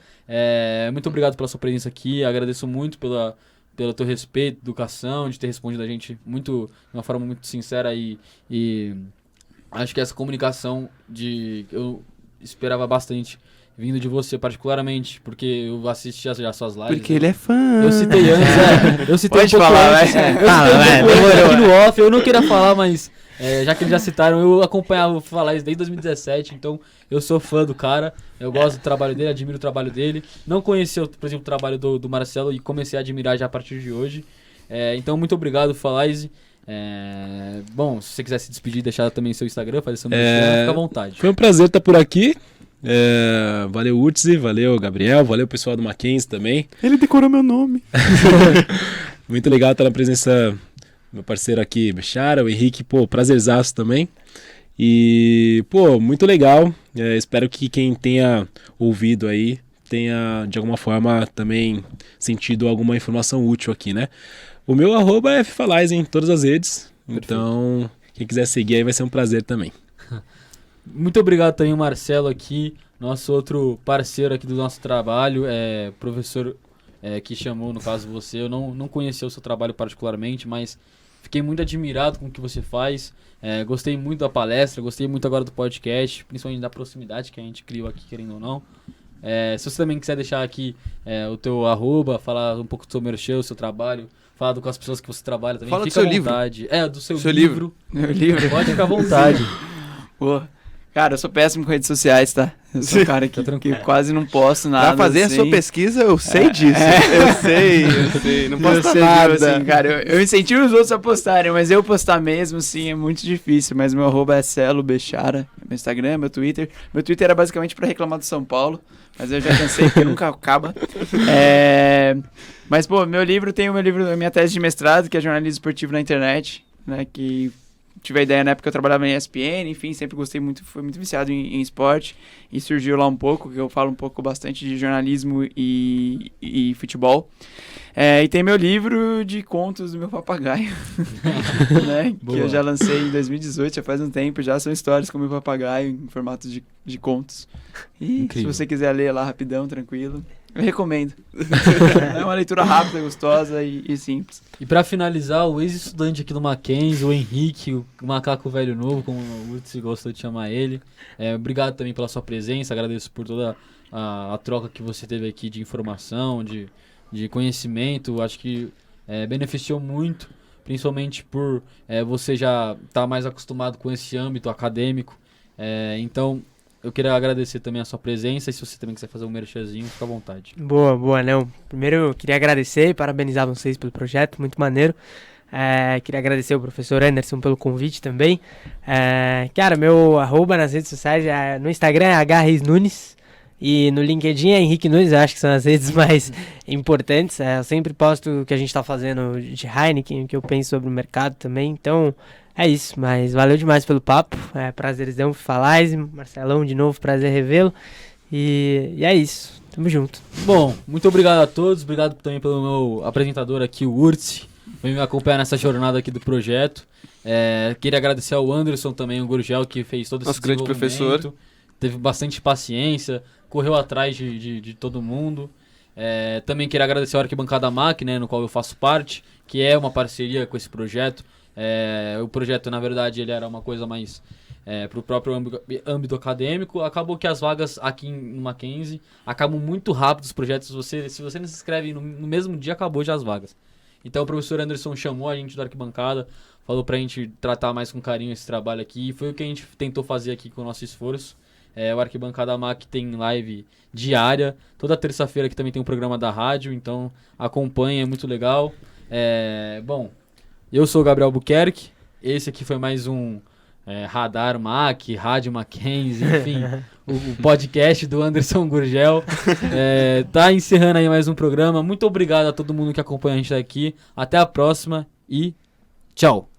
Muito obrigado pela sua presença aqui, agradeço muito pelo teu respeito, educação, de ter respondido a gente de uma forma muito sincera e acho que essa comunicação eu esperava bastante vindo de você particularmente, porque eu assisti já suas lives. Porque ele é fã. Eu citei antes, eu citei Pode um pouco falar, antes. vai. Eu citei um pouco antes aqui no off, eu não queria falar, mas já que eles já citaram, eu acompanhava o Fifalize desde 2017, então eu sou fã do cara, eu gosto do trabalho dele, admiro o trabalho dele. Não conhecia, por exemplo, o trabalho do Marcelo e comecei a admirar já a partir de hoje. Então, muito obrigado, Fifalize. Bom, se você quiser se despedir, deixar também seu Instagram, fazer seu merchan, fica à vontade. Foi um prazer estar por aqui. Valeu, Urtzi, valeu, Gabriel, valeu, pessoal do Mackenzie também. Ele decorou meu nome. Muito legal estar na presença do meu parceiro aqui, Bechara, o Henrique, prazerzaço também. E, muito legal. Espero que quem tenha ouvido aí tenha, de alguma forma, também sentido alguma informação útil aqui, né? O meu @ é Fifalize em todas as redes. Perfeito. Então, quem quiser seguir aí vai ser um prazer também. Muito obrigado também, Marcelo, aqui, nosso outro parceiro aqui do nosso trabalho, professor que chamou, no caso você. Eu não conhecia o seu trabalho particularmente, mas fiquei muito admirado com o que você faz. Gostei muito da palestra, gostei muito agora do podcast, principalmente da proximidade que a gente criou aqui, querendo ou não. Se você também quiser deixar aqui o teu @, falar um pouco do seu merchan, o seu trabalho, falar com as pessoas que você trabalha também, Fala do fica seu à vontade. Do seu livro. Meu livro. Pode ficar à vontade. Pô, cara, eu sou péssimo com redes sociais, tá? Eu sou um cara que quase não posto nada. Pra fazer assim. a sua pesquisa, eu sei disso. Eu sei. Não posso nada. Assim, cara, eu incentivo os outros a postarem, mas eu postar mesmo, sim, é muito difícil. Mas meu @, é Celo Bechara, meu Instagram, meu Twitter. Meu Twitter era basicamente pra reclamar do São Paulo, mas eu já cansei, porque nunca acaba. Mas, meu livro, a minha tese de mestrado, que é jornalismo esportivo na internet, né, que tive a ideia na época que eu trabalhava em ESPN, enfim, sempre gostei muito, fui muito viciado em esporte, e surgiu lá um pouco, que eu falo um pouco bastante de jornalismo e futebol. E tem meu livro de contos do meu papagaio, né, que eu já lancei em 2018, já faz um tempo, já são histórias com o meu papagaio em formato de contos. E Incrível. se você quiser ler lá rapidão, tranquilo, eu recomendo. É uma leitura rápida, gostosa e simples. E pra finalizar, o ex-estudante aqui do Mackenzie, o Henrique, o macaco velho novo, como o Urtzi gostou de chamar ele. Obrigado também pela sua presença, agradeço por toda a troca que você teve aqui de informação, de conhecimento. Acho que beneficiou muito, principalmente por você já estar mais acostumado com esse âmbito acadêmico. Então, eu queria agradecer também a sua presença, e se você também quiser fazer um merchanzinho, fica à vontade. Boa, não. Primeiro eu queria agradecer e parabenizar vocês pelo projeto, muito maneiro. Queria agradecer ao professor Anderson pelo convite também. Cara, meu @ nas redes sociais, no Instagram é hreisnunes e no LinkedIn é Henrique Nunes, eu acho que são as redes mais importantes. Eu sempre posto o que a gente está fazendo de Heineken, o que eu penso sobre o mercado também, então é isso, mas valeu demais pelo papo, prazerzão Fifalize, Marcelão de novo, prazer revê-lo, e é isso. Tamo junto. Bom, muito obrigado a todos, obrigado também pelo meu apresentador aqui, o Urtz, vem me acompanhar nessa jornada aqui do projeto. Queria agradecer ao Anderson também, o Gurgel, que fez todo esse Nosso grande desenvolvimento, teve bastante paciência, correu atrás de todo mundo. Também queria agradecer ao Arquibancada MAC, né, no qual eu faço parte, que é uma parceria com esse projeto. O projeto, na verdade, ele era uma coisa mais para o próprio âmbito acadêmico. Acabou que as vagas aqui no Mackenzie acabam muito rápido os projetos. Se você não se inscreve no mesmo dia, acabou já as vagas. Então o professor Anderson chamou a gente da Arquibancada, falou pra gente tratar mais com carinho esse trabalho aqui. E foi o que a gente tentou fazer aqui com o nosso esforço. O Arquibancada MAC tem live diária. Toda terça-feira aqui também tem um programa da rádio, então acompanha, é muito legal. Bom, eu sou o Gabriel Buquerque. Esse aqui foi mais um Radar MAC, Rádio Mackenzie, enfim, o podcast do Anderson Gurgel. Tá encerrando aí mais um programa. Muito obrigado a todo mundo que acompanha a gente aqui. Até a próxima e tchau!